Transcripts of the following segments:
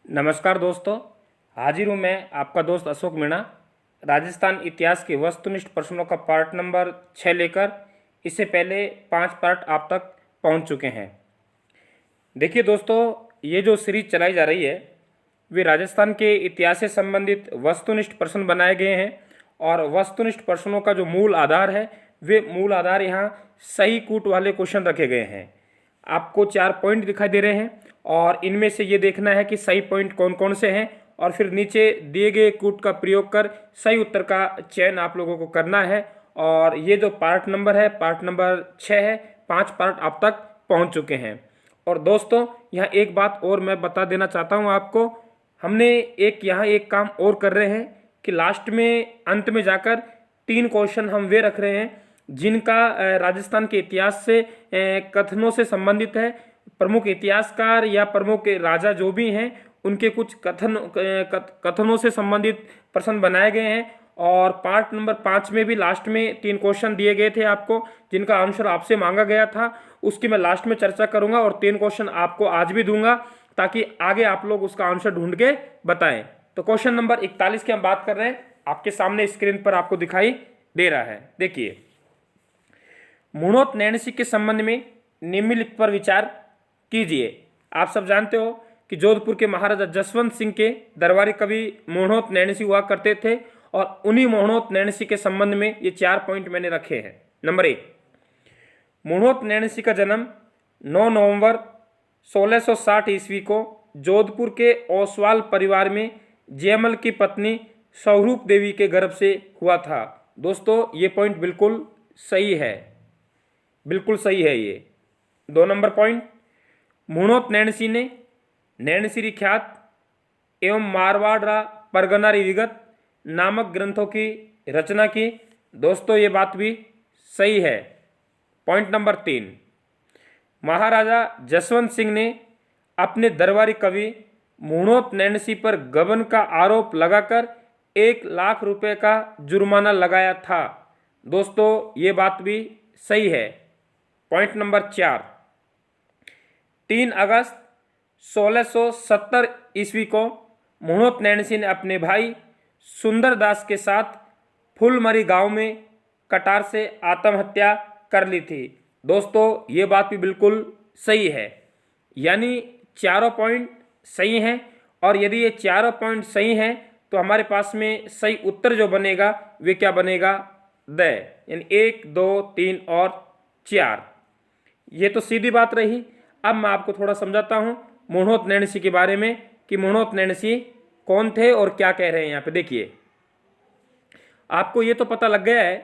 नमस्कार दोस्तों, हाजिर हूँ मैं आपका दोस्त अशोक मीणा। राजस्थान इतिहास के वस्तुनिष्ठ प्रश्नों का पार्ट नंबर 6 लेकर इससे पहले 5 पार्ट आप तक पहुँच चुके हैं। देखिए दोस्तों, ये जो सीरीज चलाई जा रही है वे राजस्थान के इतिहास से संबंधित वस्तुनिष्ठ प्रश्न बनाए गए हैं और वस्तुनिष्ठ प्रश्नों का जो मूल आधार है वे मूल आधार यहाँ सही कूट वाले क्वेश्चन रखे गए हैं। आपको 4 पॉइंट दिखाई दे रहे हैं और इनमें से ये देखना है कि सही पॉइंट कौन कौन से हैं और फिर नीचे दिए गए कूट का प्रयोग कर सही उत्तर का चयन आप लोगों को करना है। और ये जो पार्ट नंबर है, पार्ट नंबर 6 है। 5 पार्ट आप तक पहुंच चुके हैं। और दोस्तों, यहाँ एक बात और मैं बता देना चाहता हूँ आपको। हमने यहाँ एक काम और कर रहे हैं कि लास्ट में अंत में जाकर 3 क्वेश्चन हम वे रख रहे हैं जिनका राजस्थान के इतिहास से कथनों से संबंधित है। प्रमुख इतिहासकार या प्रमुख राजा जो भी हैं उनके कुछ कथनों से संबंधित प्रश्न बनाए गए हैं। और पार्ट नंबर 5 में भी लास्ट में 3 क्वेश्चन दिए गए थे आपको, जिनका आंसर आपसे मांगा गया था। उसकी मैं लास्ट में चर्चा करूंगा और 3 क्वेश्चन आपको आज भी दूंगा ताकि आगे आप लोग उसका आंसर ढूंढ के बताएं। तो क्वेश्चन नंबर 41 की हम बात कर रहे हैं, आपके सामने स्क्रीन पर आपको दिखाई दे रहा है। देखिए, मुणोत नैणसी के संबंध में निम्नलिखित पर विचार कीजिए। आप सब जानते हो कि जोधपुर के महाराजा जसवंत सिंह के दरबारी कवि मुणोत नैणसी हुआ करते थे और उन्हीं मुणोत नैणसी के संबंध में ये 4 पॉइंट मैंने रखे हैं। नंबर 1, मुणोत नैणसी का जन्म 9 नवंबर 1660 ईस्वी को जोधपुर के ओसवाल परिवार में जयमल की पत्नी स्वरूप देवी के गर्भ से हुआ था। दोस्तों, ये पॉइंट बिल्कुल सही है, बिल्कुल सही है ये। 2 नंबर पॉइंट, मुणोत नैणसी ने नैणसीरी ख्यात एवं मारवाड़ा परगनारी विगत नामक ग्रंथों की रचना की। दोस्तों, ये बात भी सही है। पॉइंट नंबर 3, महाराजा जसवंत सिंह ने अपने दरबारी कवि मुणोत नैणसी पर गबन का आरोप लगाकर 1 लाख रुपए का जुर्माना लगाया था। दोस्तों, ये बात भी सही है। पॉइंट नंबर 4, 3 अगस्त 1670 ईस्वी को मुणोत नैणसी ने अपने भाई सुंदरदास के साथ फुलमरी गांव में कटार से आत्महत्या कर ली थी। दोस्तों, ये बात भी बिल्कुल सही है, यानी चारों पॉइंट सही हैं। और यदि ये चारों पॉइंट सही हैं तो हमारे पास में सही उत्तर जो बनेगा वे क्या बनेगा? द, यानी 1, 2, 3 और 4। ये तो सीधी बात रही। अब मैं आपको थोड़ा समझाता हूँ मुणोत नैणसी के बारे में कि मुणोत नैणसी कौन थे और क्या कह रहे हैं यहाँ पे। देखिए, आपको ये तो पता लग गया है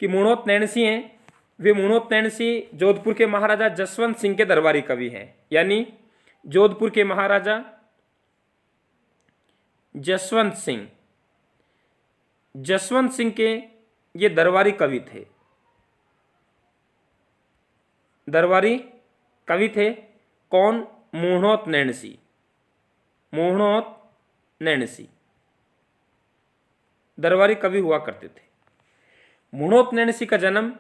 कि मुणोत नैणसी हैं। वे मुणोत नैणसी जोधपुर के महाराजा जसवंत सिंह के दरबारी कवि हैं, यानी जोधपुर के महाराजा जसवंत सिंह के ये दरबारी कवि थे। दरबारी कवि थे कौन? मुणोत नैणसी। मुणोत नैणसी दरबारी कवि हुआ करते थे। मुणोत नैणसी का जन्म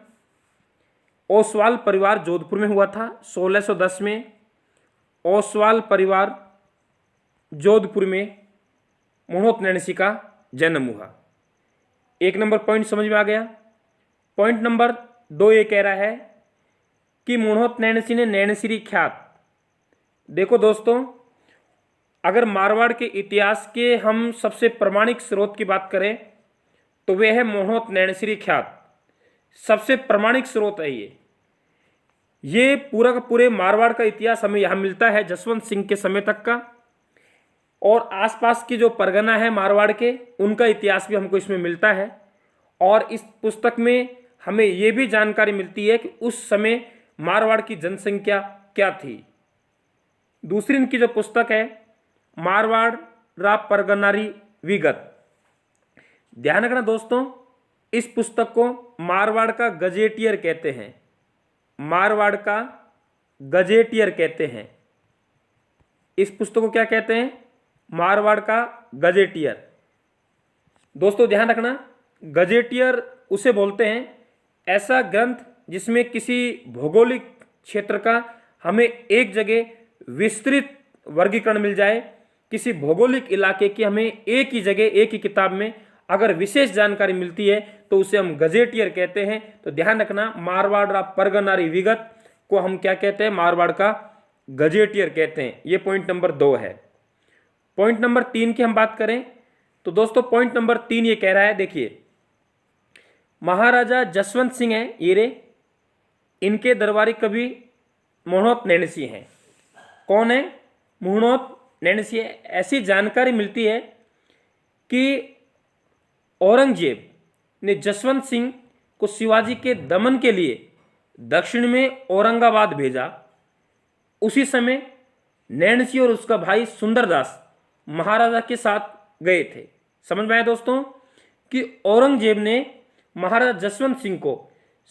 ओसवाल परिवार जोधपुर में हुआ था। 1610 में ओसवाल परिवार जोधपुर में मुणोत नैणसी का जन्म हुआ। 1 नंबर पॉइंट समझ में आ गया। पॉइंट नंबर 2 ये कह रहा है कि मुणोत नैणसी ने नैणसीरी ख्यात। देखो दोस्तों, अगर मारवाड़ के इतिहास के हम सबसे प्रामाणिक स्रोत की बात करें तो वे है मुणोत नैणसीरी ख्यात। सबसे प्रामाणिक स्रोत है ये पूरा का पूरे मारवाड़ का इतिहास हमें यहाँ मिलता है जसवंत सिंह के समय तक का, और आसपास की जो परगना है मारवाड़ के उनका इतिहास भी हमको इसमें मिलता है। और इस पुस्तक में हमें ये भी जानकारी मिलती है कि उस समय मारवाड़ की जनसंख्या क्या थी। दूसरी इनकी जो पुस्तक है मारवाड़ा परगनारी विगत, ध्यान रखना दोस्तों, इस पुस्तक को मारवाड़ का गजेटियर कहते हैं। मारवाड़ का गजेटियर कहते हैं। इस पुस्तक को क्या कहते हैं? मारवाड़ का गजेटियर। दोस्तों ध्यान रखना, गजेटियर उसे बोलते हैं ऐसा ग्रंथ जिसमें किसी भौगोलिक क्षेत्र का हमें एक जगह विस्तृत वर्गीकरण मिल जाए, किसी भौगोलिक इलाके की हमें एक ही जगह एक ही किताब में अगर विशेष जानकारी मिलती है तो उसे हम गजेटियर कहते हैं। तो ध्यान रखना, मारवाड़ परगनारी विगत को हम क्या कहते हैं, मारवाड़ का गजेटियर कहते हैं। ये पॉइंट नंबर 2 है। पॉइंट नंबर 3 की हम बात करें तो दोस्तों पॉइंट नंबर 3 ये कह रहा है, देखिए महाराजा जसवंत सिंह हैं ये रे, इनके दरबारी कवि मुहणोत नैणसी हैं। कौन है? मुहणोत नैणसी है। ऐसी जानकारी मिलती है कि औरंगजेब ने जसवंत सिंह को शिवाजी के दमन के लिए दक्षिण में औरंगाबाद भेजा। उसी समय नैणसी और उसका भाई सुंदरदास महाराजा के साथ गए थे। समझ में आया दोस्तों कि औरंगजेब ने महाराजा जसवंत सिंह को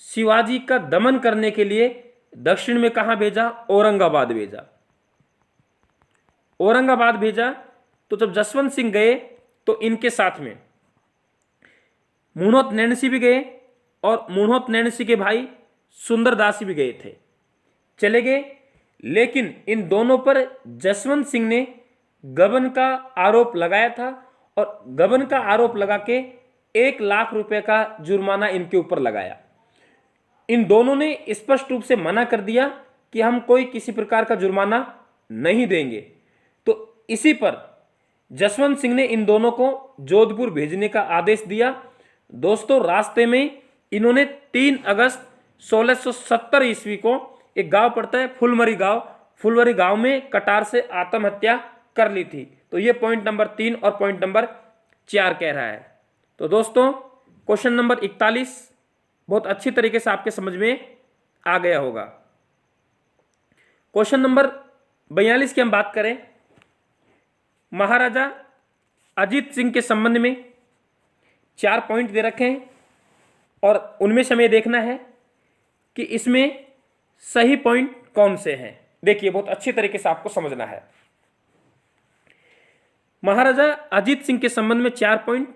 शिवाजी का दमन करने के लिए दक्षिण में कहां भेजा? औरंगाबाद भेजा। औरंगाबाद भेजा तो जब जसवंत सिंह गए तो इनके साथ में मुहणोत नैणसी भी गए और मुहणोत नैणसी के भाई सुंदरदास भी गए थे, चले गए। लेकिन इन दोनों पर जसवंत सिंह ने गबन का आरोप लगाया था और गबन का आरोप लगा के 1 लाख रुपए का जुर्माना इनके ऊपर लगाया। इन दोनों ने स्पष्ट रूप से मना कर दिया कि हम कोई किसी प्रकार का जुर्माना नहीं देंगे। तो इसी पर जसवंत सिंह ने इन दोनों को जोधपुर भेजने का आदेश दिया। दोस्तों रास्ते में इन्होंने 3 अगस्त 1670 ईस्वी को एक गांव पड़ता है फुलमरी गांव, फुलमरी गांव में कटार से आत्महत्या कर ली थी। तो ये पॉइंट नंबर 3 और पॉइंट नंबर 4 कह रहा है। तो दोस्तों क्वेश्चन नंबर 41 बहुत अच्छी तरीके से आपके समझ में आ गया होगा। क्वेश्चन नंबर 42 की हम बात करें, महाराजा अजीत सिंह के संबंध में 4 पॉइंट दे रखे हैं और उनमें से हमें देखना है कि इसमें सही पॉइंट कौन से हैं। देखिए बहुत अच्छी तरीके से आपको समझना है। महाराजा अजीत सिंह के संबंध में 4 पॉइंट।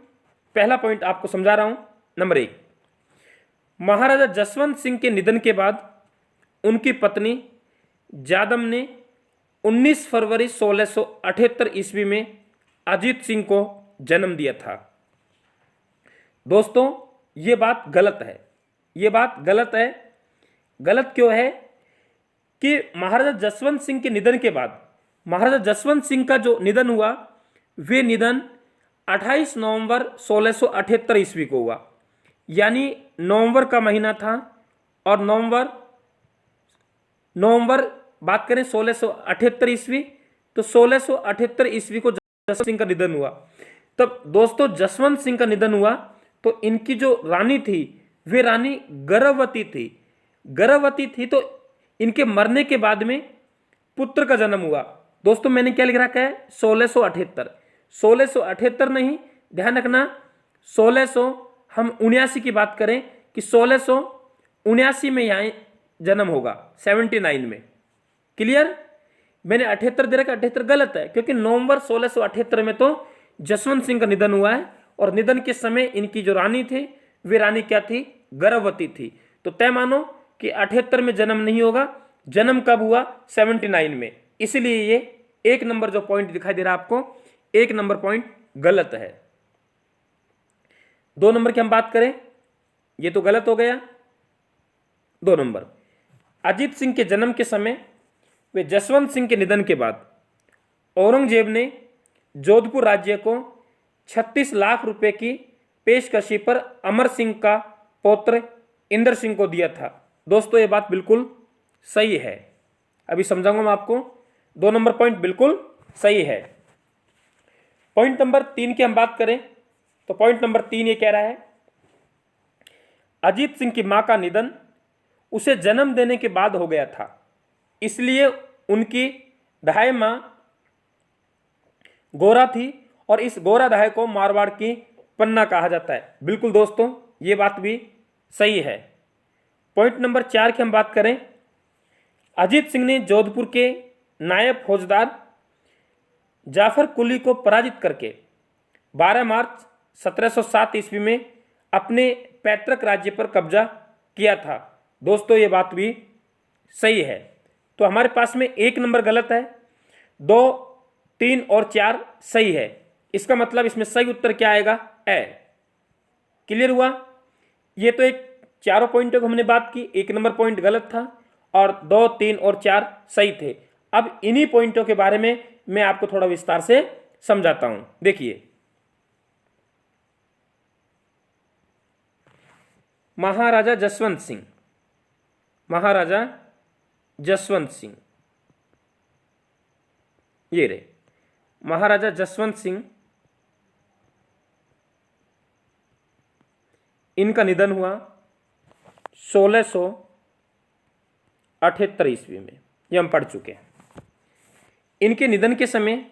पहला पॉइंट आपको समझा रहा हूं। नंबर 1, महाराजा जसवंत सिंह के निधन के बाद उनकी पत्नी जादम ने 19 फरवरी 1678 ईस्वी में अजीत सिंह को जन्म दिया था। दोस्तों ये बात गलत है। ये बात गलत है। गलत क्यों है कि महाराजा जसवंत सिंह के निधन के बाद महाराजा जसवंत सिंह का जो निधन हुआ वे निधन 28 नवंबर 1678 ईस्वी को हुआ। यानी नवंबर का महीना था और नवंबर बात करें 1678 ईस्वी, तो 1678 ईस्वी को जसवंत सिंह का निधन हुआ। तब दोस्तों जसवंत सिंह का निधन हुआ तो इनकी जो रानी थी वे रानी गर्भवती थी। गर्भवती थी तो इनके मरने के बाद में पुत्र का जन्म हुआ। दोस्तों मैंने क्या लिख रखा है? 1678। 1678 नहीं, ध्यान रखना 1600, हम 79 की बात करें कि 1679 में यहाँ जन्म होगा, 79 में। क्लियर? मैंने 78 दे रखा, 78 गलत है क्योंकि नवंबर 1678 में तो जसवंत सिंह का निधन हुआ है और निधन के समय इनकी जो रानी थी वे रानी क्या थी? गर्भवती थी। तो तय मानो कि 78 में जन्म नहीं होगा। जन्म कब हुआ? 79 में। इसलिए ये 1 नंबर जो पॉइंट दिखाई दे रहा है आपको, 1 नंबर पॉइंट गलत है। 2 नंबर की हम बात करें, ये तो गलत हो गया। 2 नंबर, अजीत सिंह के जन्म के समय वे जसवंत सिंह के निधन के बाद औरंगजेब ने जोधपुर राज्य को 36 लाख रुपए की पेशकशी पर अमर सिंह का पौत्र इंद्र सिंह को दिया था। दोस्तों ये बात बिल्कुल सही है, अभी समझाऊंगा मैं आपको। 2 नंबर पॉइंट बिल्कुल सही है। पॉइंट नंबर 3 की हम बात करें तो पॉइंट नंबर 3 ये कह रहा है, अजीत सिंह की मां का निधन उसे जन्म देने के बाद हो गया था, इसलिए उनकी दाई मां गोरा थी और इस गोरा दाई को मारवाड़ की पन्ना कहा जाता है। बिल्कुल दोस्तों ये बात भी सही है। पॉइंट नंबर 4 की हम बात करें, अजीत सिंह ने जोधपुर के नायब फौजदार जाफर कुली को पराजित करके 12 मार्च 1707 ईस्वी में अपने पैतृक राज्य पर कब्जा किया था। दोस्तों ये बात भी सही है। तो हमारे पास में 1 नंबर गलत है, 2, 3 और 4 सही है। इसका मतलब इसमें सही उत्तर क्या आएगा? ए। क्लियर हुआ? ये तो एक चारों पॉइंटों को हमने बात की, 1 नंबर पॉइंट गलत था और 2, 3 और 4 सही थे। अब इन्हीं पॉइंटों के बारे में मैं आपको थोड़ा विस्तार से समझाता हूं। देखिए, महाराजा जसवंत सिंह, महाराजा जसवंत सिंह, ये रहे महाराजा जसवंत सिंह, इनका निधन हुआ 1678 ईस्वी में, ये हम पढ़ चुके हैं। इनके निधन के समय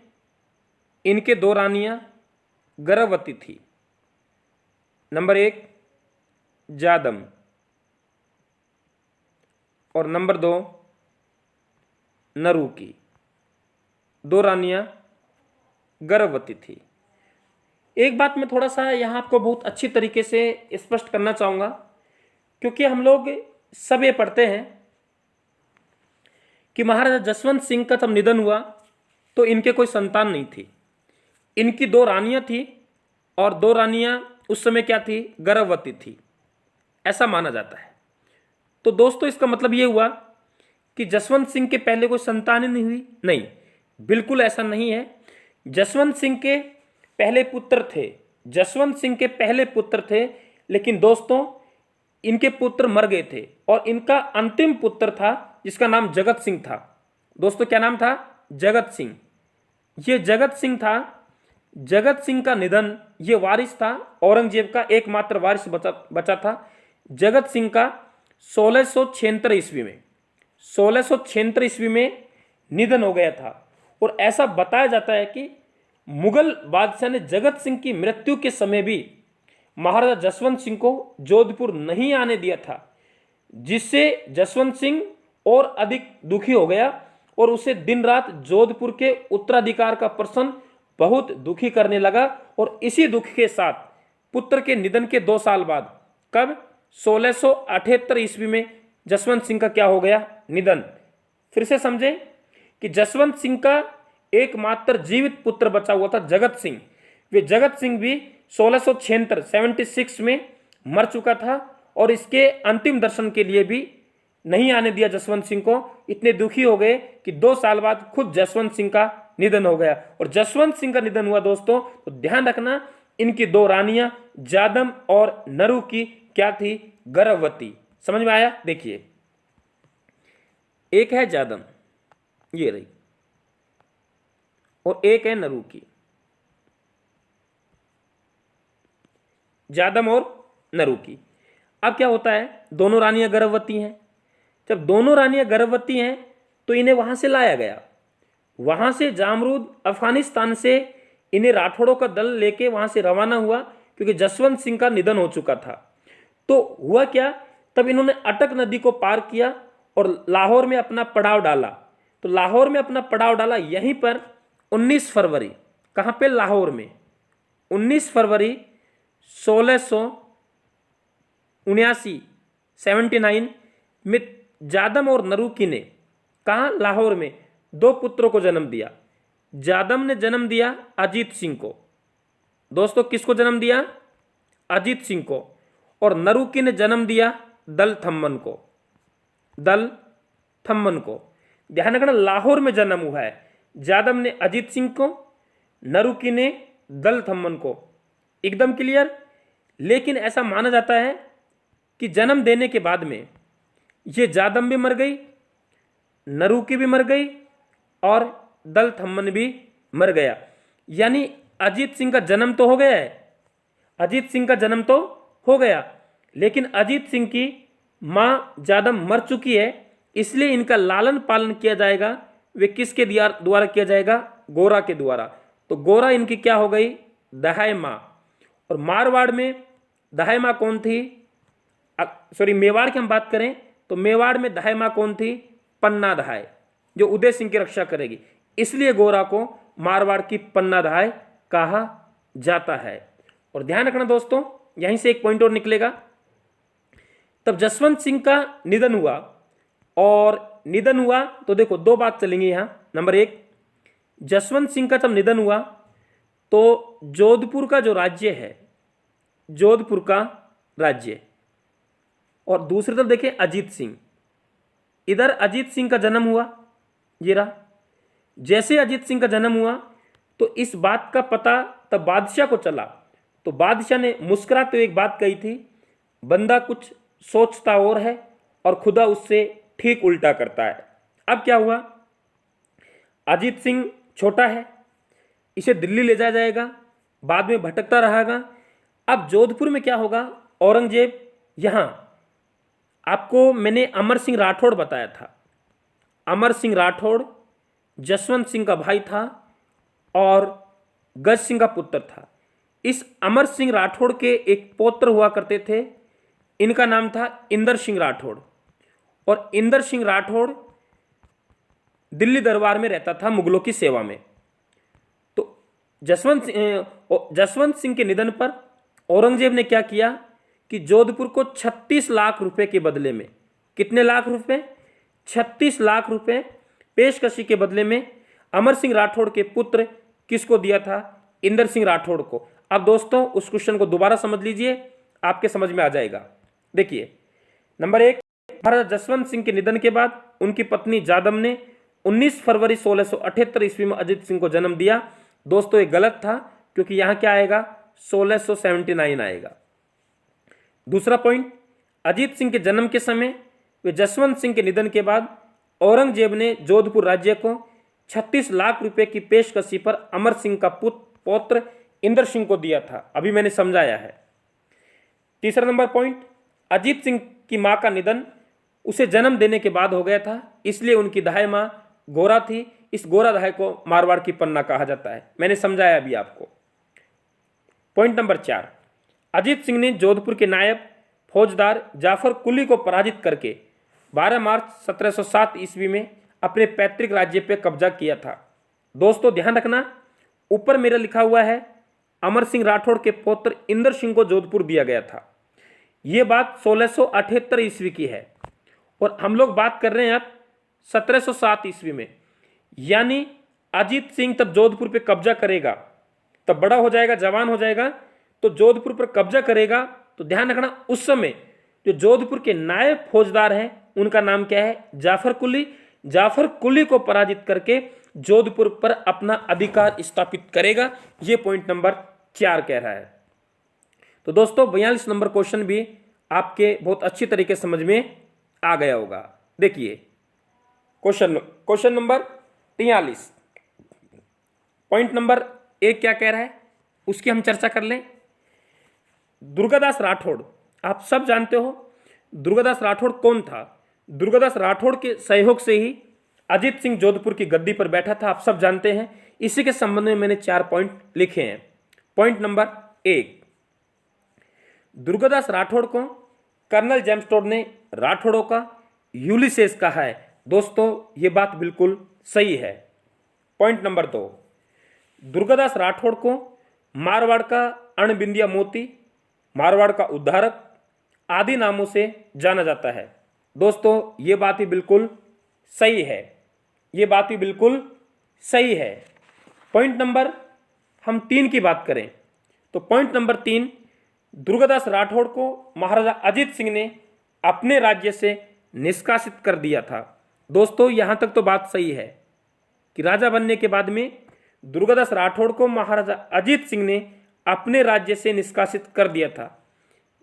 इनके 2 रानियां गर्भवती थी। नंबर 1 जादम और नंबर 2 नरुकी। 2 रानियां गर्भवती थी। एक बात मैं थोड़ा सा यहाँ आपको बहुत अच्छी तरीके से स्पष्ट करना चाहूँगा, क्योंकि हम लोग सब ये पढ़ते हैं कि महाराजा जसवंत सिंह का जब निधन हुआ तो इनके कोई संतान नहीं थी। इनकी 2 रानियां थी और 2 रानियां उस समय क्या थी? गर्भवती थी, ऐसा माना जाता है। तो दोस्तों इसका मतलब ये हुआ कि जसवंत सिंह के पहले कोई संतान ही नहीं हुई? नहीं, बिल्कुल ऐसा नहीं है। जसवंत सिंह के पहले पुत्र थे, जसवंत सिंह के पहले पुत्र थे, लेकिन दोस्तों इनके पुत्र मर गए थे और इनका अंतिम पुत्र था जिसका नाम जगत सिंह था। दोस्तों क्या नाम था? जगत सिंह। ये जगत सिंह था। जगत सिंह का निधन, ये वारिस था, औरंगजेब का एकमात्र वारिस बचा था। जगत सिंह का 1676 ईस्वी में, 1676 ईस्वी में निधन हो गया था। और ऐसा बताया जाता है कि मुगल बादशाह ने जगत सिंह की मृत्यु के समय भी महाराजा जसवंत सिंह को जोधपुर नहीं आने दिया था, जिससे जसवंत सिंह और अधिक दुखी हो गया और उसे दिन रात जोधपुर के उत्तराधिकार का प्रश्न बहुत दुखी करने लगा। और इसी दुख के साथ पुत्र के निधन के 2 साल बाद, कब? 1678 ईस्वी में जसवंत सिंह का क्या हो गया? निधन। फिर से समझें कि जसवंत सिंह का एकमात्र जीवित पुत्र बचा हुआ था जगत सिंह। वे जगत सिंह भी 1676 में मर चुका था और इसके अंतिम दर्शन के लिए भी नहीं आने दिया जसवंत सिंह को। इतने दुखी हो गए कि 2 साल बाद खुद जसवंत सिंह का निधन हो गया। और जसवंत सिंह का निधन हुआ दोस्तों, तो ध्यान रखना, इनकी 2 रानियां जादम और नरु की क्या थी? गर्भवती। समझ में आया? देखिए, एक है जादम, ये रही, और एक है नरु की। जादम और नरु की। अब क्या होता है? दोनों रानियां गर्भवती हैं। जब दोनों रानियां गर्भवती हैं तो इन्हें वहां से लाया गया। वहां से जामरूद अफगानिस्तान से इन्हें राठौड़ों का दल लेके वहां से रवाना हुआ, क्योंकि जसवंत सिंह का निधन हो चुका था। तो हुआ क्या? तब इन्होंने अटक नदी को पार किया और लाहौर में अपना पड़ाव डाला। तो लाहौर में अपना पड़ाव डाला यहीं पर 19 फरवरी। कहाँ पे? लाहौर में। 19 फरवरी 1679 में जादम और नरुकी ने, कहाँ? लाहौर में, 2 पुत्रों को जन्म दिया। जादम ने जन्म दिया अजीत सिंह को। दोस्तों किसको जन्म दिया? अजीत सिंह को। और नरुकी ने जन्म दिया दल थम्मन को। दल थम्मन को। ध्यान रखना, लाहौर में जन्म हुआ है। जादम ने अजीत सिंह को, नरुकी ने दल थम्मन को। एकदम क्लियर? लेकिन ऐसा माना जाता है कि जन्म देने के बाद में ये जादम भी मर गई, नरुकी भी मर गई और दल थम्मन भी मर गया। यानी अजीत सिंह का जन्म तो हो गया है, अजीत सिंह का जन्म तो हो गया, लेकिन अजीत सिंह की माँ जादम मर चुकी है, इसलिए इनका लालन पालन किया जाएगा। वे किसके द्वारा किया जाएगा? गोरा के द्वारा। तो गोरा इनकी क्या हो गई? दहाई माँ। और मारवाड़ में दहाई माँ कौन थी? सॉरी, मेवाड़ की हम बात करें तो मेवाड़ में दहाई माँ कौन थी? पन्ना दहाई, जो उदय सिंह की रक्षा करेगी। इसलिए गोरा को मारवाड़ की पन्ना दहाई कहा जाता है। और ध्यान रखना दोस्तों, यहीं से एक पॉइंट और निकलेगा। तब जसवंत सिंह का निधन हुआ, और निधन हुआ तो देखो 2 बात चलेंगी यहाँ। नंबर 1, जसवंत सिंह का जब निधन हुआ तो जोधपुर का जो राज्य है, जोधपुर का राज्य, और दूसरी तरफ देखें अजीत सिंह, इधर अजीत सिंह का जन्म हुआ, ये रहा। जैसे अजीत सिंह का जन्म हुआ तो इस बात का पता तब बादशाह को चला, तो बादशाह ने मुस्कुराते हुए एक बात कही थी, बंदा कुछ सोचता और है और खुदा उससे ठीक उल्टा करता है। अब क्या हुआ, अजीत सिंह छोटा है, इसे दिल्ली ले जाया जाएगा, बाद में भटकता रहेगा। अब जोधपुर में क्या होगा, औरंगजेब, यहाँ आपको मैंने अमर सिंह राठौड़ बताया था, अमर सिंह राठौड़ जसवंत सिंह का भाई था और गज सिंह का पुत्र था। इस अमर सिंह राठौड़ के एक पौत्र हुआ करते थे, इनका नाम था इंदर सिंह राठौड़, और इंदर सिंह राठौड़ दिल्ली दरबार में रहता था मुगलों की सेवा में। तो जसवंत सिंह के निधन पर औरंगजेब ने क्या किया कि जोधपुर को 36 लाख रुपए के बदले में, कितने लाख रुपए, 36 लाख रुपए पेशकशी के बदले में अमर सिंह राठौड़ के पुत्र किसको दिया था, इंदर सिंह राठौड़ को। अब दोस्तों उस क्वेश्चन को दोबारा समझ लीजिए, आपके समझ में आ जाएगा। देखिए, नंबर 1, महाराजा जसवंत सिंह के निधन के बाद उनकी पत्नी जादम ने 19 फरवरी 1678 ईस्वी में अजीत सिंह को जन्म दिया। दोस्तों ये गलत था, क्योंकि यहां क्या आएगा, 1679 आएगा। दूसरा पॉइंट, अजीत सिंह के जन्म के समय वे जसवंत सिंह के निधन के बाद औरंगजेब ने जोधपुर राज्य को 36 लाख रुपए की पेशकशी पर अमर सिंह का पौत्र इंदर सिंह को दिया था, अभी मैंने समझाया है। तीसरा नंबर पॉइंट, अजीत सिंह की मां का निधन उसे जन्म देने के बाद हो गया था, इसलिए उनकी दाई मां गोरा थी। इस गोरा दाई को मारवाड़ की पन्ना कहा जाता है, मैंने समझाया अभी आपको। पॉइंट नंबर 4, अजीत सिंह ने जोधपुर के नायब फौजदार जाफर कुली को पराजित करके 12 मार्च 1707 ईस्वी में अपने पैतृक राज्य पर कब्जा किया था। दोस्तों ध्यान रखना, ऊपर मेरा लिखा हुआ है अमर सिंह राठौड़ के पौत्र इंदर सिंह को जोधपुर दिया गया था। यह बात 1678 ईस्वी की है और हम लोग बात कर रहे हैं अब 1707 ईस्वी में, यानी अजीत सिंह तब जोधपुर पे कब्जा करेगा, तब बड़ा हो जाएगा, जवान हो जाएगा, तो जोधपुर पर कब्जा करेगा। तो ध्यान रखना, उस समय जो जोधपुर के नायब फौजदार हैं उनका नाम क्या है, जाफर कुली। जाफर कुली को पराजित करके जोधपुर पर अपना अधिकार स्थापित करेगा, यह पॉइंट नंबर 4 कह रहा है। तो दोस्तों 42 नंबर क्वेश्चन भी आपके बहुत अच्छी तरीके से समझ में आ गया होगा। देखिए क्वेश्चन नंबर 43, पॉइंट नंबर 1 क्या कह रहा है उसकी हम चर्चा कर लें। दुर्गादास राठौड़, आप सब जानते हो दुर्गादास राठौड़ कौन था। दुर्गादास राठौड़ के सहयोग से ही अजीत सिंह जोधपुर की गद्दी पर बैठा था, आप सब जानते हैं। इसी के संबंध में मैंने 4 पॉइंट लिखे हैं। पॉइंट नंबर 1, दुर्गादास राठौड़ को कर्नल जेम्स टोड ने राठौड़ों का यूलिसेस कहा है। दोस्तों ये बात बिल्कुल सही है। पॉइंट नंबर 2, दुर्गादास राठौड़ को मारवाड़ का अणबिंदिया मोती, मारवाड़ का उद्धारक आदि नामों से जाना जाता है। दोस्तों ये बात भी बिल्कुल सही है, ये बात भी बिल्कुल सही है। पॉइंट नंबर हम 3 की बात करें तो पॉइंट नंबर 3, दुर्गादास राठौड़ को महाराजा अजीत सिंह ने अपने राज्य से निष्कासित कर दिया था। दोस्तों यहां तक तो बात सही है कि राजा बनने के बाद में दुर्गादास राठौड़ को महाराजा अजीत सिंह ने अपने राज्य से निष्कासित कर दिया था,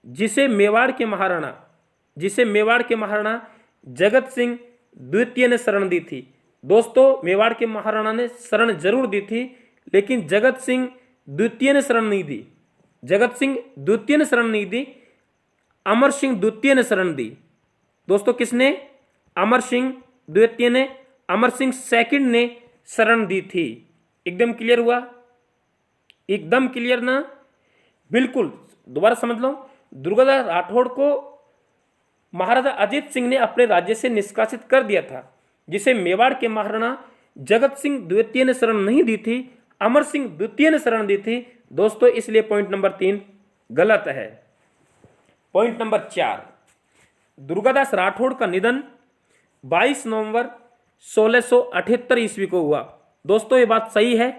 जिसे मेवाड़ के महाराणा जगत सिंह द्वितीय ने शरण दी थी। दोस्तों मेवाड़ के महाराणा ने शरण जरूर दी थी, लेकिन जगत सिंह द्वितीय ने शरण नहीं दी। जगत सिंह द्वितीय ने शरण नहीं दी, अमर सिंह द्वितीय ने शरण दी। दोस्तों किसने, अमर सिंह द्वितीय ने, अमर सिंह सेकंड ने शरण दी थी। एकदम क्लियर हुआ, एकदम क्लियर ना, बिल्कुल दोबारा समझ लो। दुर्गादास राठौड़ को महाराजा अजीत सिंह ने अपने राज्य से निष्कासित कर दिया था, जिसे मेवाड़ के महाराणा जगत सिंह द्वितीय ने शरण नहीं दी थी, अमर सिंह द्वितीय ने शरण दी थी। दोस्तों इसलिए पॉइंट नंबर 3 गलत है। पॉइंट नंबर 4, दुर्गादास राठौड़ का निधन 22 नवंबर 1678 ईस्वी को हुआ। दोस्तों ये बात सही है,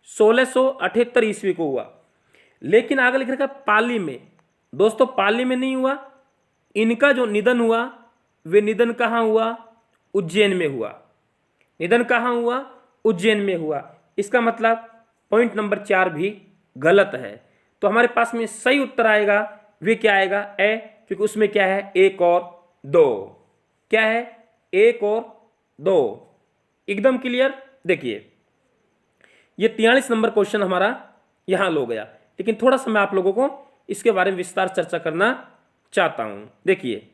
1678 ईस्वी को हुआ। लेकिन आगे लिख रखा है पाली में। दोस्तों पाली में नहीं हुआ, इनका जो निधन हुआ वे निधन कहाँ हुआ? उज्जैन में हुआ। निधन कहाँ हुआ? उज्जैन में हुआ। इसका मतलब पॉइंट नंबर 4 भी गलत है। तो हमारे पास में सही उत्तर आएगा वे क्या आएगा? ए, क्योंकि उसमें क्या है? 1 और 2। क्या है? 1 और 2। एकदम क्लियर। देखिए ये 43 नंबर क्वेश्चन हमारा यहां हो गया, लेकिन थोड़ा सा मैं आप लोगों को इसके बारे में विस्तार चर्चा करना चाहता हूं। देखिए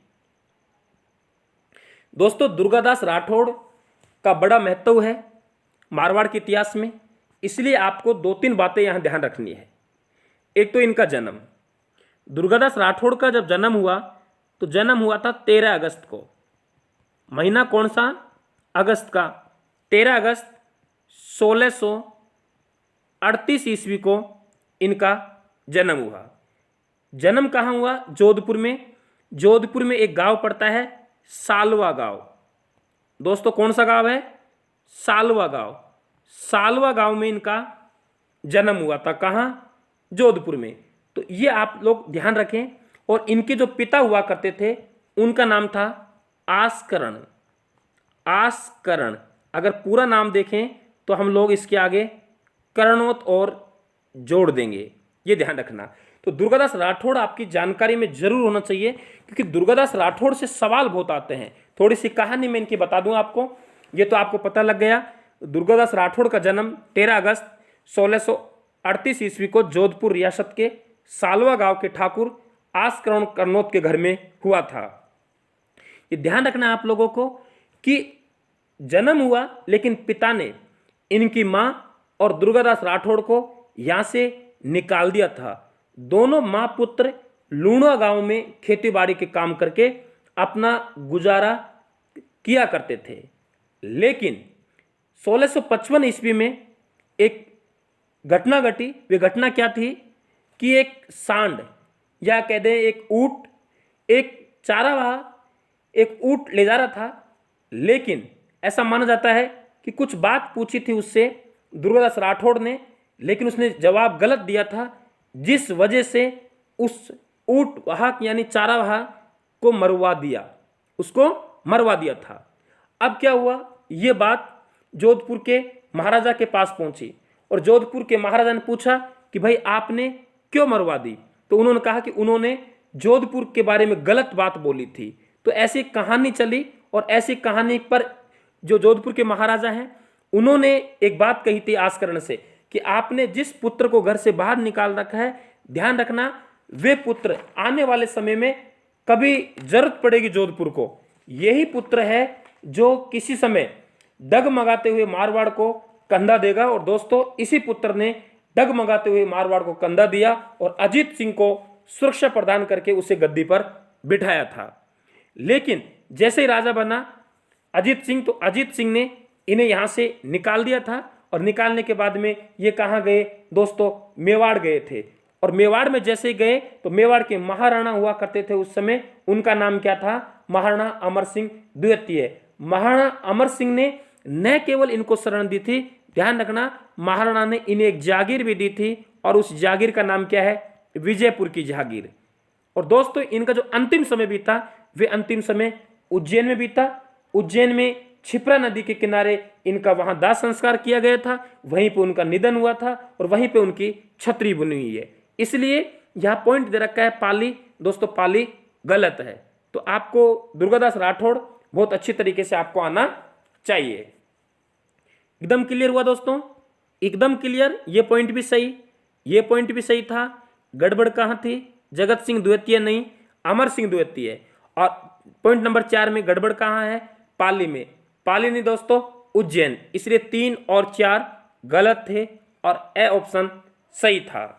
दोस्तों, दुर्गादास राठौड़ का बड़ा महत्व है मारवाड़ के इतिहास में, इसलिए आपको 2-3 बातें यहां ध्यान रखनी है। एक तो इनका जन्म, दुर्गादास राठौड़ का जब जन्म हुआ तो जन्म हुआ था 13 अगस्त को। महीना कौन सा? अगस्त का। 13 अगस्त 1638 ईस्वी को इनका जन्म हुआ। जन्म कहाँ हुआ? जोधपुर में। जोधपुर में एक गांव पड़ता है सालवा गांव। दोस्तों कौन सा गांव है? सालवा गांव। सालवा गांव में इनका जन्म हुआ था। कहाँ? जोधपुर में। तो ये आप लोग ध्यान रखें। और इनके जो पिता हुआ करते थे उनका नाम था आस्करण। आस्करण, अगर पूरा नाम देखें तो हम लोग इसके आगे कर्णोत और जोड़ देंगे, ये ध्यान रखना। तो दुर्गादास राठौड़ आपकी जानकारी में जरूर होना चाहिए, क्योंकि दुर्गादास राठौड़ से सवाल बहुत आते हैं। थोड़ी सी कहानी मैं इनकी बता दूं आपको, ये तो आपको पता लग गया। दुर्गादास राठौड़ का जन्म 13 अगस्त 1638 ईस्वी को जोधपुर रियासत के सालवा गांव के ठाकुर आस्करण कर्णोत के घर में हुआ था। ये ध्यान रखना आप लोगों को कि जन्म हुआ, लेकिन पिता ने इनकी मां और दुर्गादास राठौड़ को यहां से निकाल दिया था। दोनों मां पुत्र लूणा गांव में खेतीबाड़ी के काम करके अपना गुजारा किया करते थे। लेकिन 1655 ईस्वी में एक घटना घटी। वे घटना क्या थी कि एक सांड या कह दें एक ऊंट, एक चारावाह एक ऊंट ले जा रहा था, लेकिन ऐसा माना जाता है कि कुछ बात पूछी थी उससे दुर्गादास राठौड़ ने, लेकिन उसने जवाब गलत दिया था, जिस वजह से उस ऊंट वाहक यानी चारावाह को मरवा दिया, उसको मरवा दिया था। अब क्या हुआ? ये बात जोधपुर के महाराजा के पास पहुंची और जोधपुर के महाराजा ने पूछा कि भाई आपने क्यों मरवा दी? तो उन्होंने कहा कि उन्होंने जोधपुर के बारे में गलत बात बोली थी। तो ऐसी कहानी चली और ऐसी कहानी पर जो जोधपुर के महाराजा हैं उन्होंने एक बात कही थी आस्करण से कि आपने जिस पुत्र को घर से बाहर निकाल रखा है, ध्यान रखना वे पुत्र आने वाले समय में कभी जरूरत पड़ेगी जोधपुर को, यही पुत्र है जो किसी समय डगमगाते हुए मारवाड़ को कंधा देगा। और दोस्तों इसी पुत्र ने डगमगाते हुए मारवाड़ को कंधा दिया और अजीत सिंह को सुरक्षा प्रदान करके उसे गद्दी पर बिठाया था। लेकिन जैसे ही राजा बना अजीत सिंह, तो अजीत सिंह ने इन्हें यहां से निकाल दिया था। और निकालने के बाद में ये कहाँ गए दोस्तों? मेवाड़ गए थे। और मेवाड़ में जैसे ही गए तो मेवाड़ के महाराणा हुआ करते थे उस समय, उनका नाम क्या था? महाराणा अमर सिंह द्वितीय। महाराणा अमर सिंह ने न केवल इनको शरण दी थी, ध्यान रखना महाराणा ने इन्हें एक जागीर भी दी थी, और उस जागीर का नाम क्या है? विजयपुर की जागीर। और दोस्तों इनका जो अंतिम समय बीता वे अंतिम समय उज्जैन में बीता। उज्जैन में क्षिप्रा नदी के किनारे इनका वहां दाह संस्कार किया गया था, वहीं पे उनका निधन हुआ था और वहीं पे उनकी छतरी बनी हुई है। इसलिए यहां पॉइंट दे रखा है पाली। दोस्तों पाली गलत है। तो आपको दुर्गादास राठौड़ बहुत अच्छी तरीके से आपको आना चाहिए। एकदम क्लियर हुआ दोस्तों? एकदम क्लियर। ये पॉइंट भी सही, ये पॉइंट भी सही था। गड़बड़ कहां थी? जगत सिंह द्वितीय नहीं, अमर सिंह द्वितीय। और पॉइंट नंबर 4 में गड़बड़ कहां है? पाली में। पाली नहीं दोस्तों, उज्जैन। इसलिए 3 और 4 गलत थे और ए ऑप्शन सही था।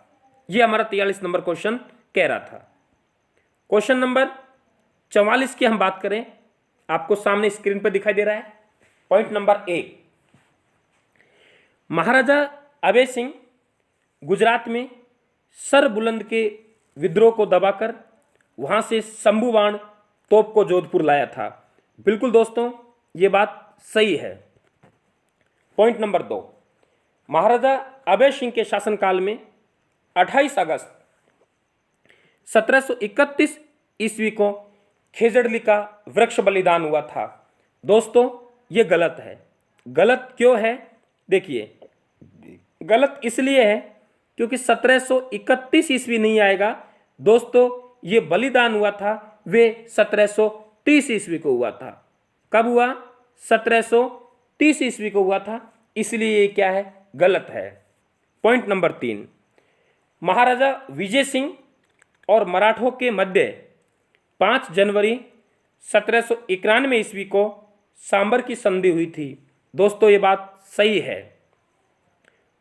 यह हमारा 43 नंबर क्वेश्चन कह रहा था। क्वेश्चन नंबर 44 की हम बात करें, आपको सामने स्क्रीन पर दिखाई दे रहा है। पॉइंट नंबर 1, महाराजा अभय सिंह गुजरात में सरबुलंद के विद्रोह को दबाकर वहां से शंभुबाण तोप को जोधपुर लाया था। बिल्कुल दोस्तों ये बात सही है। पॉइंट नंबर 2, महाराजा अभय सिंह के शासनकाल में 28 अगस्त 1731 ईस्वी को खेजड़ली का वृक्ष बलिदान हुआ था। दोस्तों ये गलत है। गलत क्यों है? देखिए, गलत इसलिए है क्योंकि 1731 ईस्वी नहीं आएगा दोस्तों। ये बलिदान हुआ था वे 1730 ईस्वी को हुआ था। कब हुआ? 1730 ईस्वी को हुआ था, इसलिए ये क्या है? गलत है। पॉइंट नंबर 3, महाराजा विजय सिंह और मराठों के मध्य 5 जनवरी 1791 ईस्वी को सांबर की संधि हुई थी। दोस्तों ये बात सही है।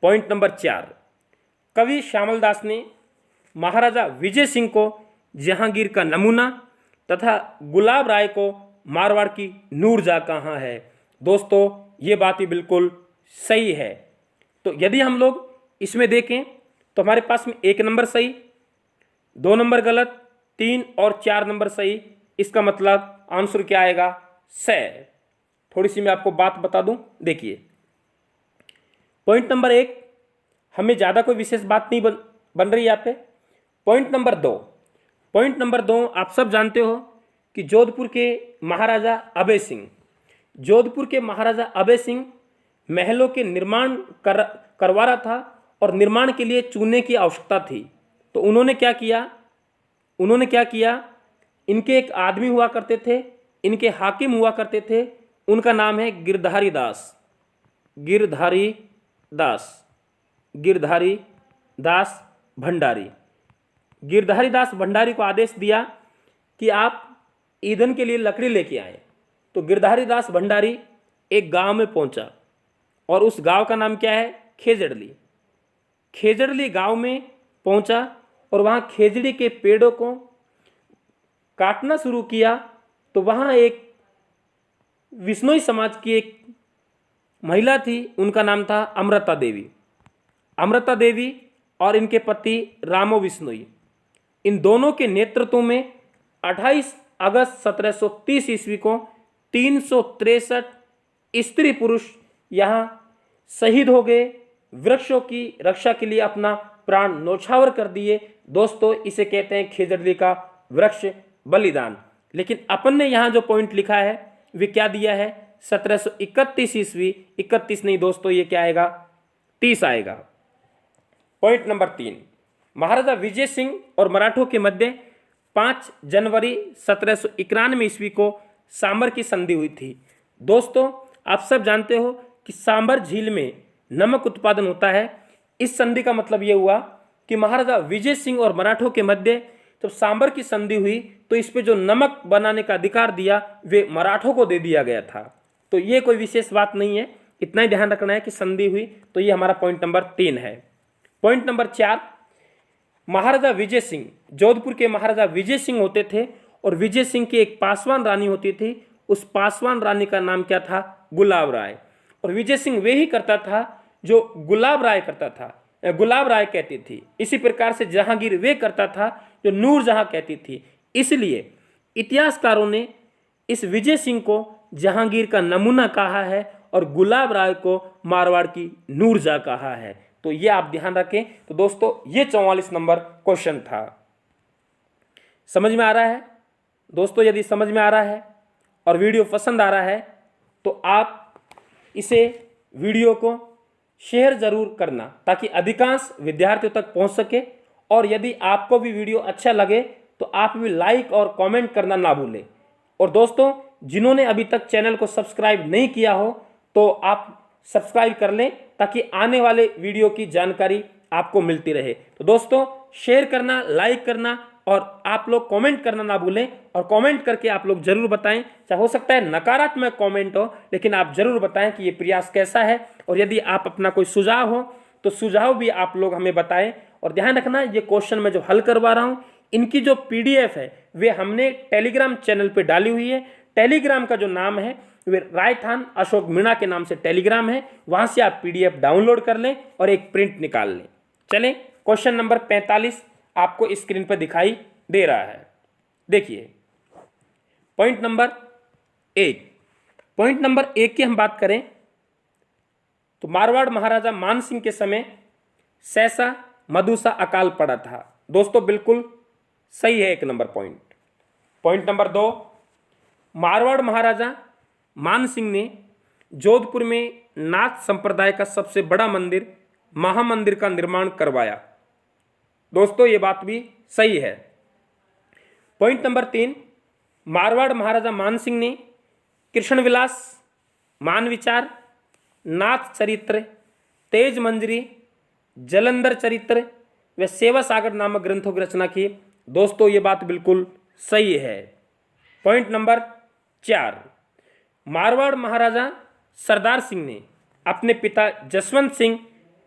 पॉइंट नंबर 4, कवि श्यामल दास ने महाराजा विजय सिंह को जहांगीर का नमूना तथा गुलाब राय को मारवाड़ की नूरजहाँ कहा है। दोस्तों ये बात ही बिल्कुल सही है। तो यदि हम लोग इसमें देखें तो हमारे पास में 1 नंबर सही, 2 नंबर गलत, 3 और 4 नंबर सही। इसका मतलब आंसर क्या आएगा? स। थोड़ी सी मैं आपको बात बता दूं। देखिए, पॉइंट नंबर 1 हमें ज़्यादा कोई विशेष बात नहीं बन रही यहाँ पे। पॉइंट नंबर 2 आप सब जानते हो कि जोधपुर के महाराजा अभय सिंह महलों के निर्माण करवा रहा था और निर्माण के लिए चूने की आवश्यकता थी। तो उन्होंने क्या किया? इनके एक आदमी हुआ करते थे, इनके हाकिम हुआ करते थे, उनका नाम है गिरधारी दास भंडारी। गिरधारी दास भंडारी को आदेश दिया कि आप ईंधन के लिए लकड़ी लेके आए। तो गिरधारी दास भंडारी एक गांव में पहुंचा और उस गांव का नाम क्या है? खेजड़ली गांव में पहुंचा और वहां खेजड़ी के पेड़ों को काटना शुरू किया। तो वहां एक विश्नोई समाज की एक महिला थी, उनका नाम था अमृता देवी और इनके पति रामो विश्नोई। इन दोनों के नेतृत्व में 28 अगस्त 1730 ईस्वी को 363 स्त्री पुरुष यहाँ शहीद हो गए, वृक्षों की रक्षा के लिए अपना प्राण न्यौछावर कर दिए। दोस्तों इसे कहते हैं खेजड़ली का वृक्ष बलिदान। लेकिन अपन ने यहाँ जो पॉइंट लिखा है वे क्या दिया है? 1731 ईस्वी। 31 नहीं दोस्तों, ये क्या आएगा? 30 आएगा। पॉइंट नंबर 3, महाराजा विजय सिंह और मराठों के मध्य 5 जनवरी 1791 ईस्वी को सांबर की संधि हुई थी। दोस्तों आप सब जानते हो कि सांबर झील में नमक उत्पादन होता है। इस संधि का मतलब ये हुआ कि महाराजा विजय सिंह और मराठों के मध्य जब सांबर की संधि हुई तो इस पे जो नमक बनाने का अधिकार दिया वे मराठों को दे दिया गया था। तो ये कोई विशेष बात नहीं है, इतना ही ध्यान रखना है कि संधि हुई। तो ये हमारा पॉइंट नंबर 3 है। पॉइंट नंबर 4, महाराजा विजय सिंह, जोधपुर के महाराजा विजय सिंह होते थे और विजय सिंह की एक पासवान रानी होती थी। उस पासवान रानी का नाम क्या था? गुलाब राय। और विजय सिंह वे ही करता था जो गुलाब राय कहती थी। इसी प्रकार से जहांगीर वे करता था जो नूरजहाँ कहती थी। इसलिए इतिहासकारों ने इस विजय सिंह को जहांगीर का नमूना कहा है और गुलाब राय को मारवाड़ की नूरजहाँ कहा है। तो ये आप ध्यान रखें। तो दोस्तों ये 44 नंबर क्वेश्चन था। समझ में आ रहा है? दोस्तों यदि समझ में आ रहा है और वीडियो पसंद आ रहा है तो आप इसे वीडियो को शेयर जरूर करना ताकि अधिकांश विद्यार्थियों तक पहुंच सके। और यदि आपको भी वीडियो अच्छा लगे तो आप भी लाइक और कमेंट करना ना भूलें। और दोस्तों जिन्होंने अभी तक चैनल को सब्सक्राइब नहीं किया हो तो आप सब्सक्राइब कर लें ताकि आने वाले वीडियो की जानकारी आपको मिलती रहे। तो दोस्तों शेयर करना, लाइक करना और आप लोग कमेंट करना ना भूलें। और कमेंट करके आप लोग जरूर बताएं, चाहे हो सकता है नकारात्मक कमेंट हो, लेकिन आप जरूर बताएं कि ये प्रयास कैसा है। और यदि आप अपना कोई सुझाव हो तो सुझाव भी आप लोग हमें बताएं। और ध्यान रखना ये क्वेश्चन मैं जो हल करवा रहा हूँ इनकी जो PDF है वे हमने टेलीग्राम चैनल पे डाली हुई है। टेलीग्राम का जो नाम है वे रायथान अशोक मीणा के नाम से टेलीग्राम है। वहां से आप PDF डाउनलोड कर लें और एक प्रिंट निकाल लें। चलें, क्वेश्चन नंबर 45 आपको स्क्रीन पर दिखाई दे रहा है। देखिए पॉइंट नंबर 1 की हम बात करें तो मारवाड़ महाराजा मान सिंह के समय सहसा मधुसा अकाल पड़ा था। दोस्तों बिल्कुल सही है, 1 number point. Point number 2, Marwar Maharaja Man Singh ने जोधपुर में नाथ संप्रदाय का सबसे बड़ा मंदिर महामंदिर का निर्माण करवाया। दोस्तों ये बात भी सही है। पॉइंट नंबर 3, मारवाड़ महाराजा मान सिंह ने कृष्ण विलास, मान विचार, नाथ चरित्र, तेज मंजरी, जलंधर चरित्र व सेवा सागर नामक ग्रंथों की रचना की। दोस्तों ये बात बिल्कुल सही है। पॉइंट नंबर 4, मारवाड़ महाराजा सरदार सिंह ने अपने पिता जसवंत सिंह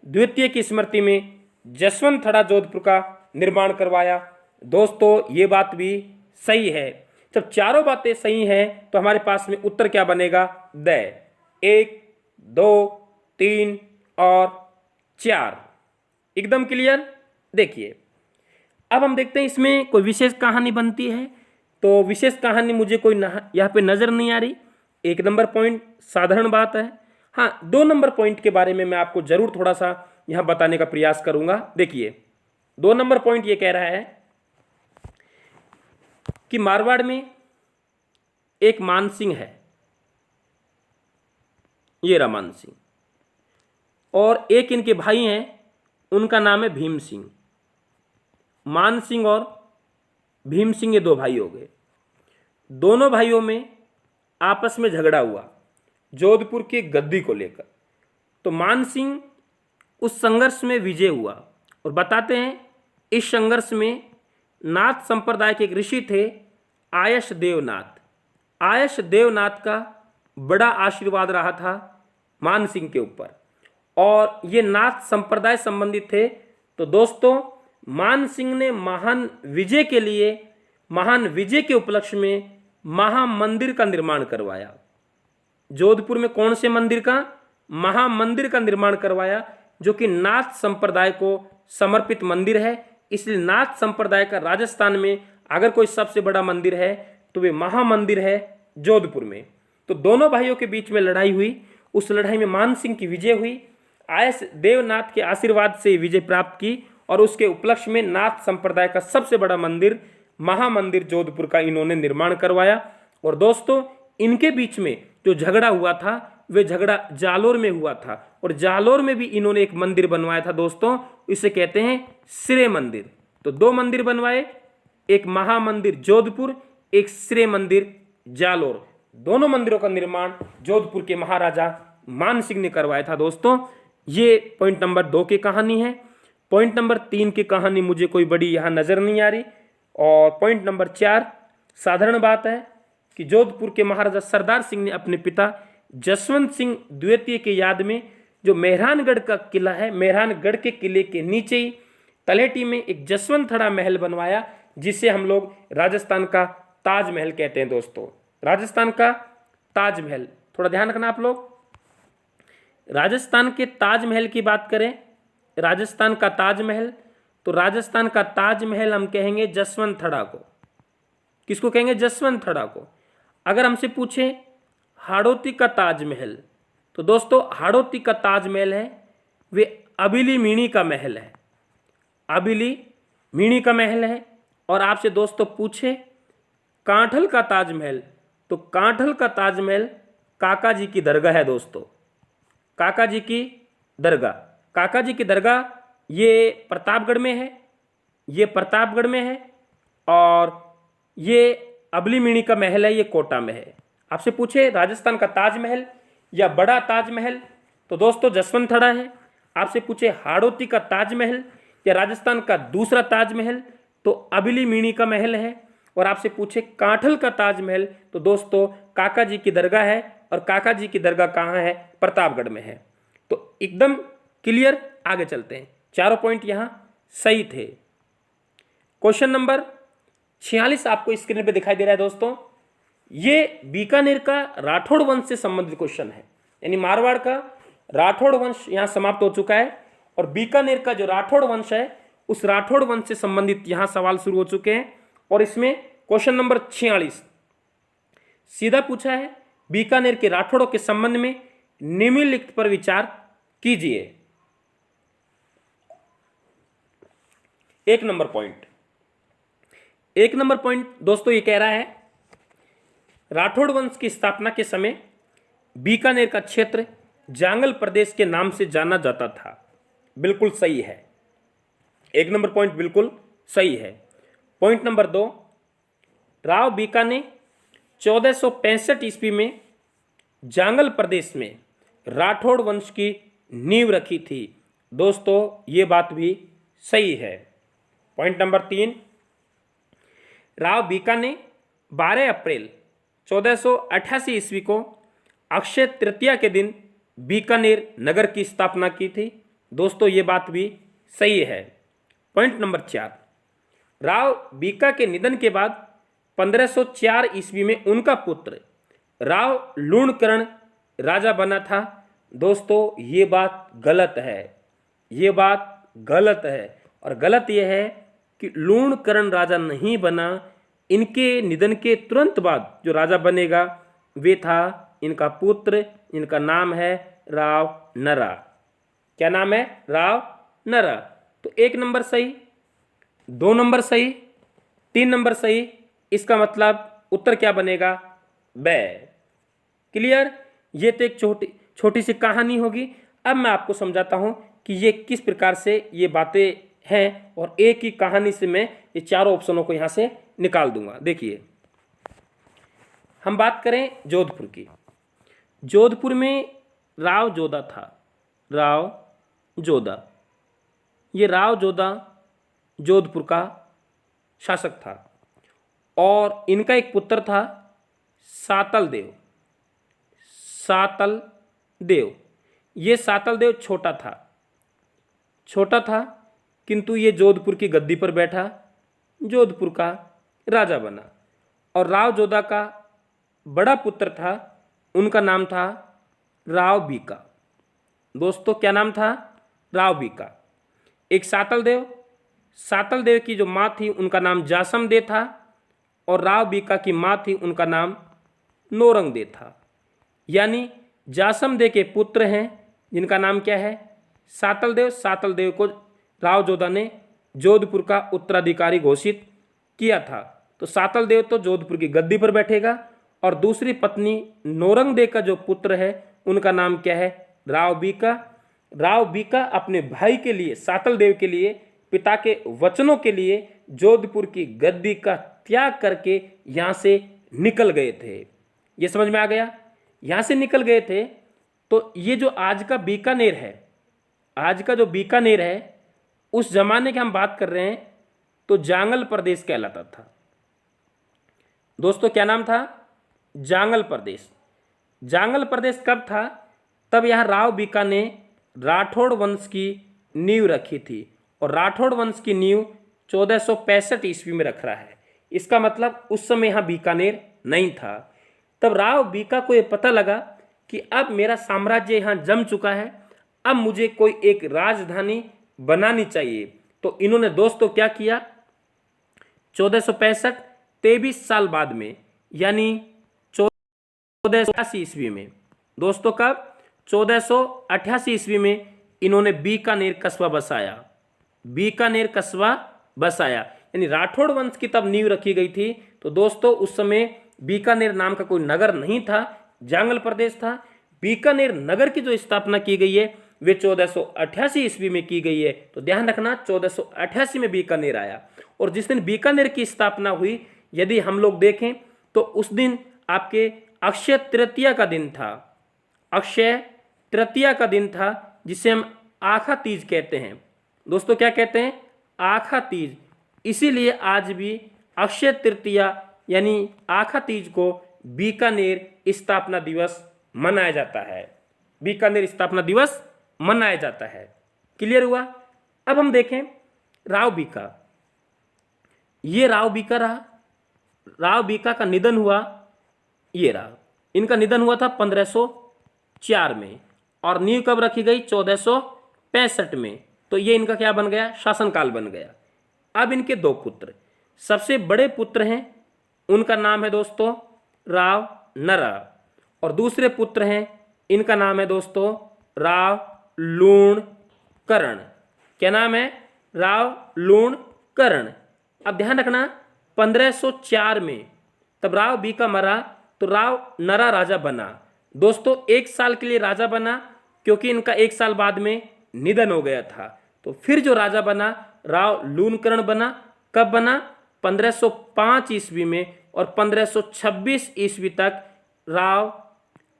द्वितीय की स्मृति में जसवंत थड़ा जोधपुर का निर्माण करवाया। दोस्तों ये बात भी सही है। जब चारों बातें सही हैं तो हमारे पास में उत्तर क्या बनेगा? द 1, 2, 3 और 4। एकदम क्लियर। देखिए अब हम देखते हैं इसमें कोई विशेष कहानी बनती है, तो विशेष कहानी मुझे कोई यहाँ पे नज़र नहीं आ रही। 1 नंबर पॉइंट साधारण बात है। हाँ, 2 नंबर पॉइंट के बारे में मैं आपको जरूर थोड़ा सा यहाँ बताने का प्रयास करूँगा। देखिए 2 नंबर पॉइंट ये कह रहा है कि मारवाड़ में एक मान सिंह है, ये रहा मान सिंह, और एक इनके भाई हैं, उनका नाम है भीम सिंह। मान सिंह और भीम सिंह ये 2 भाई हो गए। दोनों भाइयों में आपस में झगड़ा हुआ जोधपुर की गद्दी को लेकर। तो मान सिंह उस संघर्ष में विजय हुआ और बताते हैं इस संघर्ष में नाथ संप्रदाय के एक ऋषि थे आयश देवनाथ। आयश देवनाथ का बड़ा आशीर्वाद रहा था मान सिंह के ऊपर और ये नाथ संप्रदाय संबंधित थे। तो दोस्तों मान सिंह ने महान विजय के लिए, महान विजय के उपलक्ष्य में महामंदिर का निर्माण करवाया। जोधपुर में कौन से मंदिर का? महामंदिर का निर्माण करवाया, जो कि नाथ संप्रदाय को समर्पित मंदिर है। इसलिए नाथ संप्रदाय का राजस्थान में अगर कोई सबसे बड़ा मंदिर है तो वे महामंदिर है जोधपुर में। तो दोनों भाइयों के बीच में लड़ाई हुई, उस लड़ाई में मान सिंह की विजय हुई। आयस देवनाथ के आशीर्वाद से विजय प्राप्त की और उसके उपलक्ष्य में नाथ संप्रदाय का सबसे बड़ा मंदिर महामंदिर जोधपुर का इन्होंने निर्माण करवाया। और दोस्तों इनके बीच में जो झगड़ा हुआ था वे झगड़ा जालोर में हुआ था और जालोर में भी इन्होंने एक मंदिर बनवाया था। दोस्तों इसे कहते हैं श्रेय मंदिर। तो 2 मंदिर बनवाए, एक महामंदिर जोधपुर, एक श्रेय मंदिर जालोर। दोनों मंदिरों का निर्माण जोधपुर के महाराजा मान सिंह ने करवाया था। दोस्तों ये पॉइंट नंबर 2 की कहानी है। पॉइंट नंबर 3 की कहानी मुझे कोई बड़ी यहाँ नज़र नहीं आ रही। और पॉइंट नंबर 4 साधारण बात है कि जोधपुर के महाराजा सरदार सिंह ने अपने पिता जसवंत सिंह द्वितीय के याद में जो मेहरानगढ़ का किला है, मेहरानगढ़ के किले के नीचे ही तलेटी में एक जसवंत थड़ा महल बनवाया, जिसे हम लोग राजस्थान का ताजमहल कहते हैं। दोस्तों राजस्थान का ताजमहल, थोड़ा ध्यान रखना आप लोग। राजस्थान के ताजमहल की बात करें, राजस्थान का ताजमहल, तो राजस्थान का ताजमहल हम कहेंगे जसवंत थड़ा को। किसको कहेंगे? जसवंत थड़ा को। अगर हमसे पूछे हाड़ौती का ताजमहल, तो दोस्तों हाड़ौती का ताजमहल है वे अबिली मीणी का महल है, अबिली मीणी का महल है। और आपसे दोस्तों पूछे कांठल का ताजमहल, तो कांठल का ताजमहल काका जी की दरगाह है। दोस्तों काका जी की दरगाह, काका जी की दरगाह ये प्रतापगढ़ में है, ये प्रतापगढ़ में है। और ये अबली मीणी का महल है, ये कोटा में है। आपसे पूछे राजस्थान का ताजमहल या बड़ा ताजमहल, तो दोस्तों जसवंत थड़ा है। आपसे पूछे हाड़ौती का ताजमहल या राजस्थान का दूसरा ताजमहल, तो अबली मीणी का महल है। और आपसे पूछे कांठल का ताजमहल, तो दोस्तों काका जी की दरगाह है और काका जी की दरगाह कहाँ है? प्रतापगढ़ में है। तो एकदम क्लियर। आगे चलते हैं। चारों पॉइंट यहाँ सही थे। क्वेश्चन नंबर 46 आपको स्क्रीन पे दिखाई दे रहा है। दोस्तों ये बीकानेर का राठौड़ वंश से संबंधित क्वेश्चन है, यानी मारवाड़ का राठौड़ वंश यहाँ समाप्त हो चुका है और बीकानेर का जो राठौड़ वंश है उस राठौड़ वंश से संबंधित यहाँ सवाल शुरू हो चुके हैं। और इसमें क्वेश्चन नंबर 46 सीधा पूछा है बीकानेर के राठौड़ों के संबंध में निम्नलिखित पर विचार कीजिए। 1 नंबर पॉइंट, 1 नंबर पॉइंट दोस्तों ये कह रहा है राठौड़ वंश की स्थापना के समय बीकानेर का क्षेत्र जांगल प्रदेश के नाम से जाना जाता था। बिल्कुल सही है, 1 नंबर पॉइंट बिल्कुल सही है। पॉइंट नंबर 2, राव बीका ने 1465 ईस्वी में जांगल प्रदेश में राठौड़ वंश की नींव रखी थी। दोस्तों ये बात भी सही है। पॉइंट नंबर 3, राव बीका ने 12 अप्रैल 1488 ईस्वी को अक्षय तृतीया के दिन बीकानेर नगर की स्थापना की थी। दोस्तों ये बात भी सही है। पॉइंट नंबर 4, राव बीका के निधन के बाद 1504 ईस्वी में उनका पुत्र राव लूणकरण राजा बना था। दोस्तों ये बात गलत है, ये बात गलत है, और गलत यह है कि लूणकरण राजा नहीं बना। इनके निधन के तुरंत बाद जो राजा बनेगा वे था इनका पुत्र, इनका नाम है राव नरा। क्या नाम है? राव नरा। तो 1 नंबर सही, 2 नंबर सही, 3 नंबर सही। इसका मतलब उत्तर क्या बनेगा? ब। क्लियर? ये तो एक छोटी सी कहानी होगी। अब मैं आपको समझाता हूं कि ये किस प्रकार से ये बातें हैं, और एक ही कहानी से मैं ये चारों ऑप्शनों को यहां से निकाल दूंगा। देखिए, हम बात करें जोधपुर की। जोधपुर में राव जोधा था, राव जोधा। ये राव जोधा जोधपुर का शासक था, और इनका एक पुत्र था सातल देव। सातल देव, ये सातल देव छोटा था, किंतु ये जोधपुर की गद्दी पर बैठा, जोधपुर का राजा बना। और राव जोधा का बड़ा पुत्र था, उनका नाम था राव बीका। दोस्तों क्या नाम था? राव बीका। एक सातल देव की जो माँ थी उनका नाम जासम दे था, और राव बीका की माँ थी उनका नाम नोरंग दे था। यानी जासम दे के पुत्र हैं जिनका नाम क्या है? सातल देव को राव जोधा ने जोधपुर का उत्तराधिकारी घोषित किया था। तो सातल देव तो जोधपुर की गद्दी पर बैठेगा, और दूसरी पत्नी नोरंग दे का जो पुत्र है उनका नाम क्या है? राव बीका। राव बीका अपने भाई के लिए, सातल देव के लिए, पिता के वचनों के लिए जोधपुर की गद्दी का त्याग करके यहाँ से निकल गए थे। ये समझ में आ गया? यहाँ से निकल गए थे। तो ये जो आज का बीकानेर है, आज का जो बीकानेर है, उस जमाने की हम बात कर रहे हैं तो जांगल प्रदेश कहलाता था। दोस्तों क्या नाम था? जांगल प्रदेश। जांगल प्रदेश कब था? तब यहाँ राव बीका ने राठौड़ वंश की नींव रखी थी, और राठौड़ वंश की नींव 1465 ईस्वी में रख रहा है। इसका मतलब उस समय यहाँ बीकानेर नहीं था। तब राव बीका को यह पता लगा कि अब मेरा साम्राज्य यहाँ जम चुका है, अब मुझे कोई एक राजधानी बनानी चाहिए। तो इन्होंने दोस्तों क्या किया? 1465 23 साल बाद में, यानी 1488 ईस्वी में। दोस्तों कब? 1488 ईस्वी में इन्होंने बीकानेर कस्बा बसाया। बीकानेर कस्बा बसाया, यानी राठौड़ वंश की तब नींव रखी गई थी। तो दोस्तों उस समय बीकानेर नाम का कोई नगर नहीं था, जांगल प्रदेश था। बीकानेर नगर की जो स्थापना की गई है वे 1488 ईस्वी में की गई है। तो ध्यान रखना 1488 में बीकानेर आया। और जिस दिन बीकानेर की स्थापना हुई, यदि हम लोग देखें तो उस दिन आपके अक्षय तृतीया का दिन था। अक्षय तृतीया का दिन था, जिसे हम आखा तीज कहते हैं। दोस्तों क्या कहते हैं? आखा तीज। इसीलिए आज भी अक्षय तृतीया यानी आखा तीज को बीकानेर स्थापना दिवस मनाया जाता है। बीकानेर स्थापना दिवस मनाया जाता है। क्लियर हुआ? अब हम देखें राव बीका। ये राव बीका रहा। राव बीका का निधन हुआ, ये रहा। इनका निधन हुआ था 1504 में, और नींव कब रखी गई? 1465 में। तो ये इनका क्या बन गया? शासनकाल बन गया। अब इनके 2 पुत्र, सबसे बड़े पुत्र हैं उनका नाम है दोस्तों राव नरा, और दूसरे पुत्र हैं इनका नाम है दोस्तों राव लूणकरण। क्या नाम है? राव लूणकरण। अब ध्यान रखना 1504 में तब राव बीका मरा तो राव नरा राजा बना। दोस्तों 1 साल के लिए राजा बना क्योंकि इनका 1 साल बाद में निधन हो गया था। तो फिर जो राजा बना राव लूणकरण बना। कब बना? 1505 ईस्वी में और 1526 ईस्वी तक राव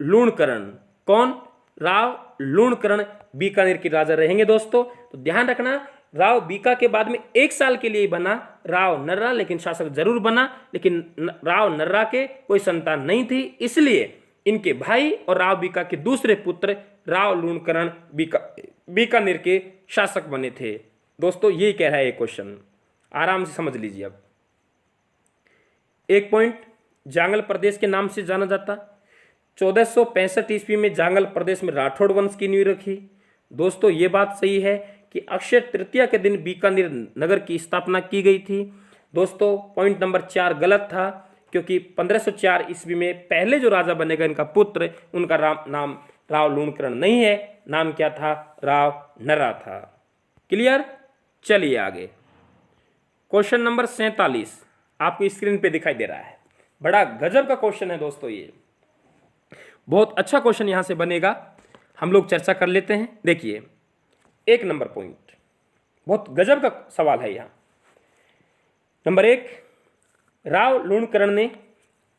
लूणकरण। कौन? राव लूणकरण बीकानेर के राजा रहेंगे। दोस्तों तो ध्यान रखना राव बीका के बाद में 1 साल के लिए बना राव नर्रा, लेकिन शासक जरूर बना, लेकिन राव नर्रा के कोई संतान नहीं थी, इसलिए इनके भाई और राव बीका के दूसरे पुत्र राव लूणकरण बीकानेर के शासक बने थे। दोस्तों यही कह रहा है ये क्वेश्चन, आराम से समझ लीजिए। अब एक पॉइंट, जांगल प्रदेश के नाम से जाना जाता। 1465 ईस्वी में जांगल प्रदेश में राठौड़ वंश की नींव रखी। दोस्तों ये बात सही है कि अक्षय तृतीया के दिन बीकानेर नगर की स्थापना की गई थी। दोस्तों पॉइंट नंबर 4 गलत था क्योंकि 1504 ईस्वी में पहले जो राजा बनेगा इनका पुत्र, उनका नाम राव लूणकरण नहीं है, नाम क्या था? राव नर्रा था। क्लियर? चलिए आगे। क्वेश्चन नंबर 47 आपको स्क्रीन पे दिखाई दे रहा है। बड़ा गजब का क्वेश्चन है दोस्तों, ये बहुत अच्छा क्वेश्चन यहां से बनेगा। हम लोग चर्चा कर लेते हैं। देखिए 1 नंबर पॉइंट, बहुत गजब का सवाल है यहां। नंबर 1, राव लूणकरण ने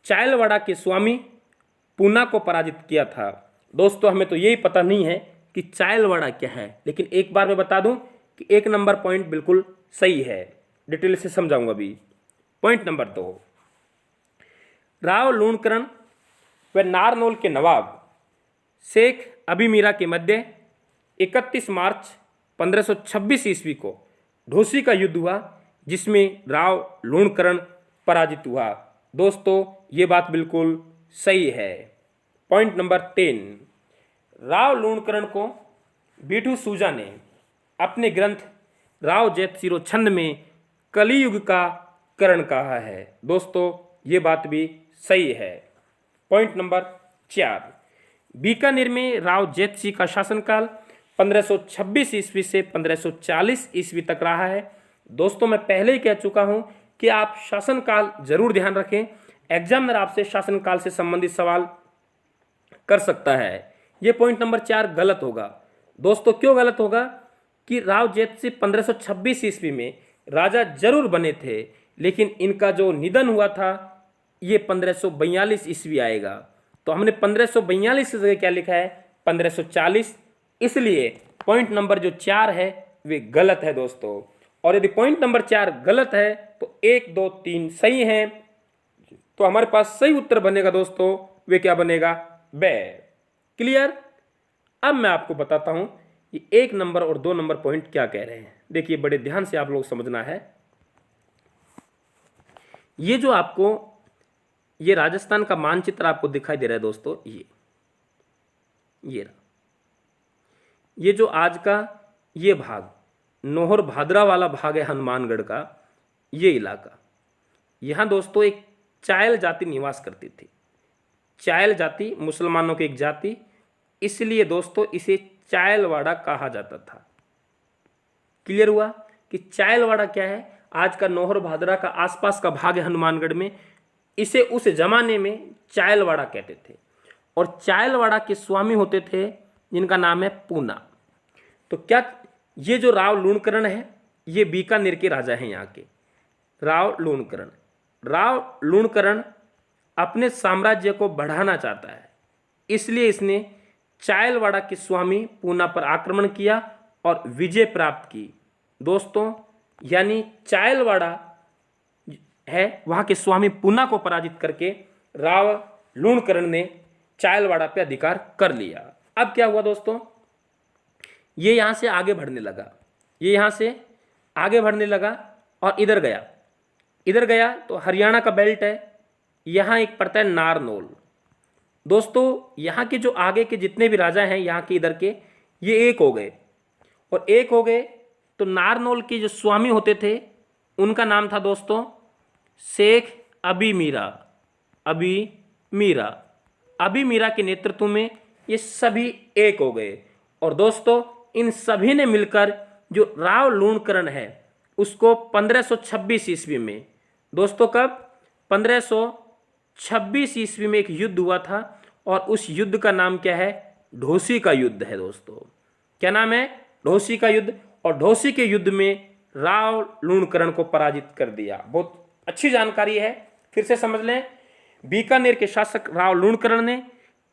चायलवाड़ा के स्वामी पूना को पराजित किया था। दोस्तों हमें तो यही पता नहीं है कि चायलवाड़ा क्या है, लेकिन एक बार मैं बता दूं कि 1 नंबर पॉइंट बिल्कुल सही है। डिटेल से समझाऊंगा अभी। पॉइंट नंबर 2, राव लूणकरण व नारनौल के नवाब शेख अबी मीरा के मध्य 31 मार्च 1526 ईस्वी को ढोसी का युद्ध हुआ, जिसमें राव लूणकरण पराजित हुआ। दोस्तों ये बात बिल्कुल सही है। पॉइंट नंबर 3, राव लूणकरण को बीठू सूजा ने अपने ग्रंथ राव जैतसिरो छंद में कलियुग का करण कहा है। दोस्तों ये बात भी सही है। पॉइंट नंबर 4, बीकानेर में राव जैतसी का शासनकाल 1526 ईस्वी से 1540 ईस्वी तक रहा है। दोस्तों मैं पहले ही कह चुका हूं कि आप शासनकाल जरूर ध्यान रखें। एग्जामिनर आपसे शासनकाल से संबंधित सवाल कर सकता है। यह पॉइंट नंबर 4 गलत होगा। दोस्तों क्यों गलत होगा? कि राव जैतसी 1526 ईस्वी में राजा जरूर बने थे, लेकिन इनका जो निधन हुआ था ये 1542 ईस्वी आएगा। तो हमने 1542 की जगह क्या लिखा है? 1540। इसलिए पॉइंट नंबर जो 4 है वे गलत है दोस्तों। और यदि पॉइंट नंबर 4 गलत है तो 1, 2, 3 सही है, तो हमारे पास सही उत्तर बनेगा दोस्तों, वे क्या बनेगा? ब। क्लियर? अब मैं आपको बताता हूं कि 1 नंबर और 2 नंबर पॉइंट क्या कह रहे हैं। देखिए बड़े ध्यान से आप लोग समझना है। ये जो आपको ये राजस्थान का मानचित्र आपको दिखाई दे रहा है दोस्तों, ये जो आज का ये भाग नोहर भादरा वाला भाग है हनुमानगढ़ का, ये इलाका, यहाँ दोस्तों एक चायल जाति निवास करती थी। चायल जाति मुसलमानों की एक जाति, इसलिए दोस्तों इसे चायलवाड़ा कहा जाता था। क्लियर हुआ कि चायलवाड़ा क्या है? आज का नोहर भादरा का आसपास का भाग है हनुमानगढ़ में, इसे उस जमाने में चायलवाड़ा कहते थे। और चायलवाड़ा के स्वामी होते थे जिनका नाम है पूना। तो क्या ये जो राव लूणकरण है ये बीकानेर के राजा हैं यहाँ के। राव लूणकरण अपने साम्राज्य को बढ़ाना चाहता है, इसलिए इसने चायलवाड़ा के स्वामी पूना पर आक्रमण किया और विजय प्राप्त की। दोस्तों यानी चायलवाड़ा है वहाँ के स्वामी पूना को पराजित करके राव लूणकरण ने चायलवाड़ा पे अधिकार कर लिया। अब क्या हुआ दोस्तों? ये यहाँ से आगे बढ़ने लगा, और इधर गया तो हरियाणा का बेल्ट है, यहाँ एक पड़ता है नारनौल। दोस्तों यहाँ के जो आगे के जितने भी राजा हैं यहाँ के इधर के, ये एक हो गए तो नारनौल के जो स्वामी होते थे उनका नाम था दोस्तों शेख अबी मीरा के नेतृत्व में ये सभी एक हो गए। और दोस्तों इन सभी ने मिलकर जो राव लूणकरण है उसको 1526 ईस्वी में, दोस्तों कब, 1526 ईस्वी में एक युद्ध हुआ था और उस युद्ध का नाम क्या है, ढोसी का युद्ध है। दोस्तों क्या नाम है, ढोसी का युद्ध। और ढोसी के युद्ध में राव लूणकरण को पराजित कर दिया। बहुत अच्छी जानकारी है, फिर से समझ लें। बीकानेर के शासक राव लूणकरण ने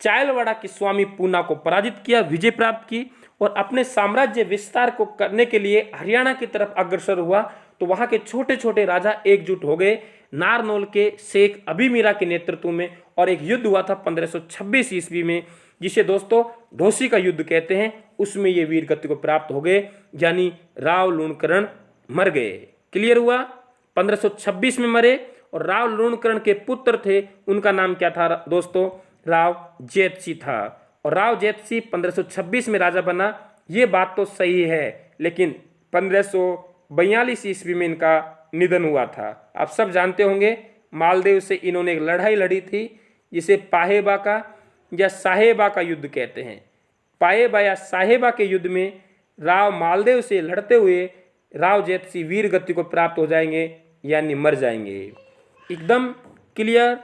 चायलवाड़ा के स्वामी पूना को पराजित किया, विजय प्राप्त की और अपने साम्राज्य विस्तार को करने के लिए हरियाणा की तरफ अग्रसर हुआ। तो वहां के छोटे छोटे राजा एकजुट हो गए नारनौल के शेख अभी मीरा के नेतृत्व में और एक युद्ध हुआ था 1526 ईस्वी में, जिसे दोस्तों ढोसी का युद्ध कहते हैं। उसमें ये वीर गति को प्राप्त हो गए, यानी राव लूणकरण मर गए। क्लियर हुआ, 1526 में मरे। और राव लूणकरण के पुत्र थे, उनका नाम क्या था दोस्तों, राव जैतसी था। और राव जैतसी 1526 में राजा बना, ये बात तो सही है, लेकिन 1542 ईस्वी में इनका निधन हुआ था। आप सब जानते होंगे मालदेव से इन्होंने एक लड़ाई लड़ी थी जिसे पाहेबा का या साहेबा का युद्ध कहते हैं। पाहेबा या साहेबा के युद्ध में राव मालदेव से लड़ते हुए राव जैतसी वीर गति को प्राप्त हो जाएंगे, यानी मर जाएंगे। एकदम क्लियर,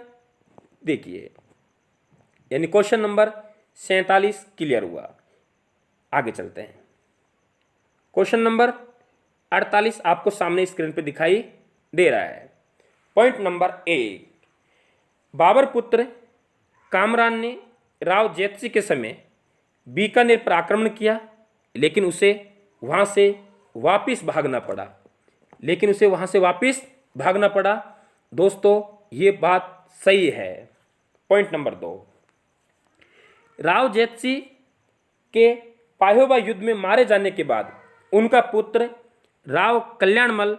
देखिए, यानी क्वेश्चन नंबर 47 क्लियर हुआ। आगे चलते हैं। क्वेश्चन नंबर 48 आपको सामने स्क्रीन पे दिखाई दे रहा है। पॉइंट नंबर 1, बाबर पुत्र कामरान ने राव जैतसी के समय बीकानेर पर आक्रमण किया, लेकिन उसे वहां से वापिस भागना पड़ा। दोस्तों ये बात सही है। पॉइंट नंबर 2, राव जैतसी के पाहेबा युद्ध में मारे जाने के बाद उनका पुत्र राव कल्याणमल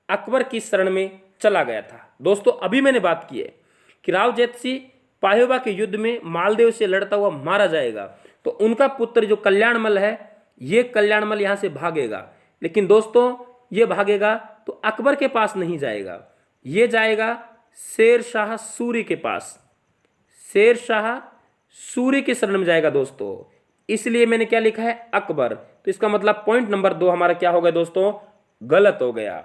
अकबर की शरण में चला गया था। दोस्तों अभी मैंने बात की है कि राव जैतसी पाहेबा के युद्ध में मालदेव से लड़ता हुआ मारा जाएगा, तो उनका पुत्र जो कल्याणमल है, ये कल्याणमल यहाँ से भागेगा। लेकिन दोस्तों ये भागेगा तो अकबर के पास नहीं जाएगा, ये जाएगा शेर शाह सूरी के पास, शेर शाह सूरी की शरण में जाएगा दोस्तों। इसलिए मैंने क्या लिखा है, अकबर। तो इसका मतलब पॉइंट नंबर 2 हमारा क्या हो गया दोस्तों, गलत हो गया।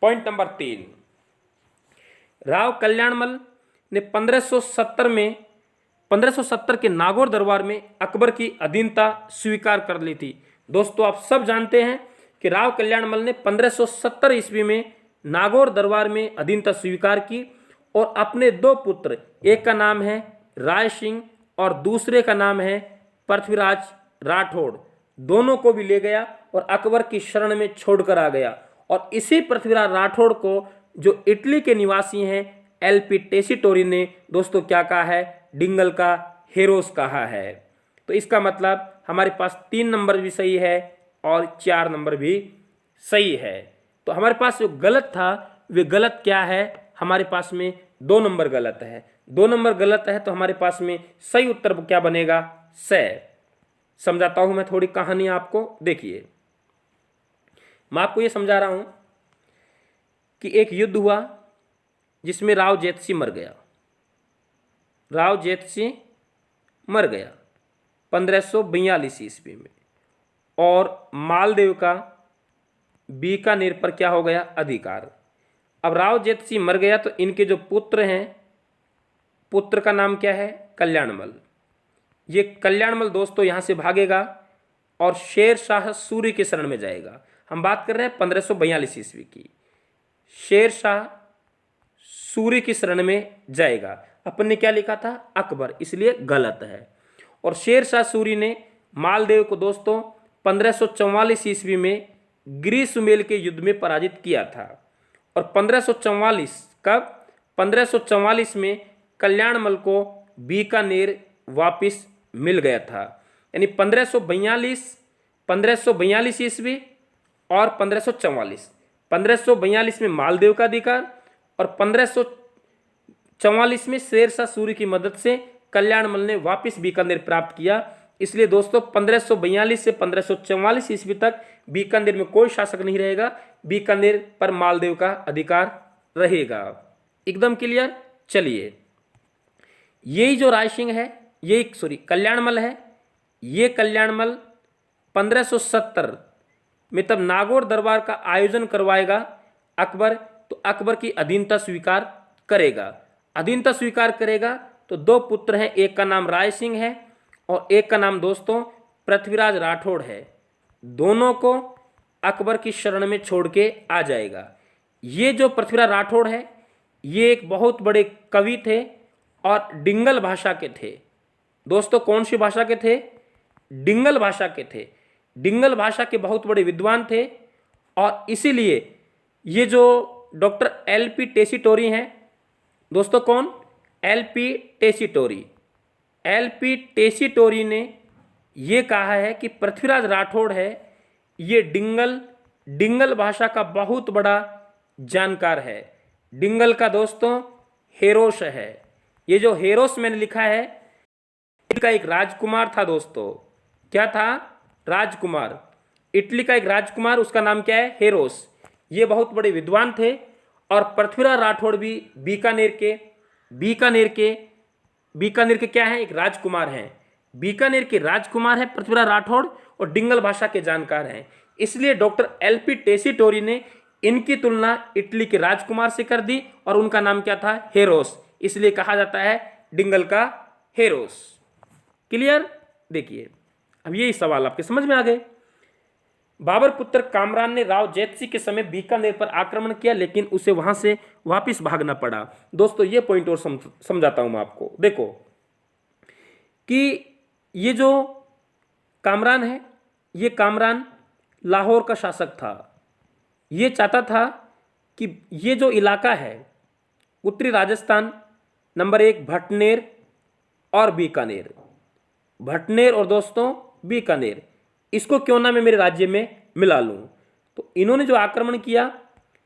पॉइंट नंबर 3, राव कल्याणमल ने 1570 के नागौर दरबार में अकबर की अधीनता स्वीकार कर ली थी। दोस्तों आप सब जानते हैं कि राव कल्याणमल ने 1570 ईस्वी में नागौर दरबार में अधीनता स्वीकार की और अपने 2 पुत्र, एक का नाम है राय सिंह और दूसरे का नाम है पृथ्वीराज राठौड़, दोनों को भी ले गया और अकबर की शरण में छोड़कर आ गया। और इसी पृथ्वीराज राठौड़ को जो इटली के निवासी हैं एलपी टेसीटोरी ने दोस्तों क्या कहा है, डिंगल का हेरोस कहा है। तो इसका मतलब हमारे पास 3 नंबर भी सही है और 4 नंबर भी सही है। तो हमारे पास जो गलत था वे गलत क्या है, हमारे पास में 2 नंबर गलत है। 2 नंबर गलत है तो हमारे पास में सही उत्तर क्या बनेगा, से। समझाता हूं मैं थोड़ी कहानी आपको, देखिए मैं आपको ये समझा रहा हूं कि एक युद्ध हुआ जिसमें राव जैतसी मर गया। राव जैतसी मर गया 1542 ईस्वी में और मालदेव का बीकानेर पर क्या हो गया, अधिकार। अब राव जैतसी मर गया तो इनके जो पुत्र हैं, पुत्र का नाम क्या है, कल्याणमल। ये कल्याणमल दोस्तों यहां से भागेगा और शेर शाह सूरी के शरण में जाएगा। हम बात कर रहे हैं 1542 ईस्वी की। शेर शाह सूरी की शरण में जाएगा। अपन ने क्या लिखा था, अकबर, इसलिए गलत है। और शेर शाह सूरी ने मालदेव को दोस्तों 1544 ईस्वी में ग्रीसुमेल के युद्ध में पराजित किया था। और 1544 कब, 1544 में कल्याणमल को बीकानेर वापिस मिल गया था। यानी 1542 ईस्वी और 1544। 1542 में मालदेव का अधिकार और 1544 में शेर शाह सूरी की मदद से कल्याणमल ने वापिस बीकानेर प्राप्त किया। इसलिए दोस्तों 1542 से 1544 ईस्वी तक बीकानेर में कोई शासक नहीं रहेगा, बीकानेर पर मालदेव का अधिकार रहेगा। एकदम क्लियर। चलिए, यही जो राय सिंह है, कल्याणमल है, ये कल्याणमल 1570 में तब नागौर दरबार का आयोजन करवाएगा अकबर, तो अकबर की अधीनता स्वीकार करेगा। अधीनता स्वीकार करेगा तो दो पुत्र हैं, एक का नाम राय सिंह है और एक का नाम दोस्तों पृथ्वीराज राठौड़ है। दोनों को अकबर की शरण में छोड़ के आ जाएगा। ये जो पृथ्वीराज राठौड़ है ये एक बहुत बड़े कवि थे और डिंगल भाषा के थे। दोस्तों कौन सी भाषा के थे? डिंगल भाषा के थे। डिंगल भाषा के बहुत बड़े विद्वान थे और इसीलिए ये जो डॉक्टर एल.पी. टेसीटोरी हैं दोस्तों, कौन? एल.पी. टेसीटोरी। एल.पी. टेसीटोरी ने ये कहा है कि पृथ्वीराज राठौड़ है ये डिंगल भाषा का बहुत बड़ा जानकार है। डिंगल का दोस्तों हेरोस है। ये जो हेरोस मैंने लिखा है का एक राजकुमार था दोस्तों। क्या था? राजकुमार। इटली का एक राजकुमार, उसका नाम क्या है? हेरोस। ये बहुत बड़े विद्वान थे और पृथ्वीराज राठौड़ भी बीकानेर के क्या हैं? एक राजकुमार हैं। बीकानेर के राजकुमार हैं पृथ्वीराज राठौड़ और डिंगल भाषा के जानकार हैं। इसलिए डॉक्टर एल.पी. टेसीटोरी ने इनकी तुलना इटली के राजकुमार से कर दी और उनका नाम क्या था? हेरोस। इसलिए कहा जाता है डिंगल का हेरोस। क्लियर? देखिए अब यही सवाल आपके समझ में आ गए। बाबर पुत्र कामरान ने राव जैतसी के समय बीकानेर पर आक्रमण किया लेकिन उसे वहां से वापस भागना पड़ा। दोस्तों ये पॉइंट और समझाता हूं मैं आपको। देखो कि ये जो कामरान है ये कामरान लाहौर का शासक था। ये चाहता था कि ये जो इलाका है उत्तरी राजस्थान, नंबर 1 भटनेर और बीकानेर, भटनेर और दोस्तों बीकानेर, इसको क्यों ना मैं मेरे राज्य में मिला लूं। तो इन्होंने जो आक्रमण किया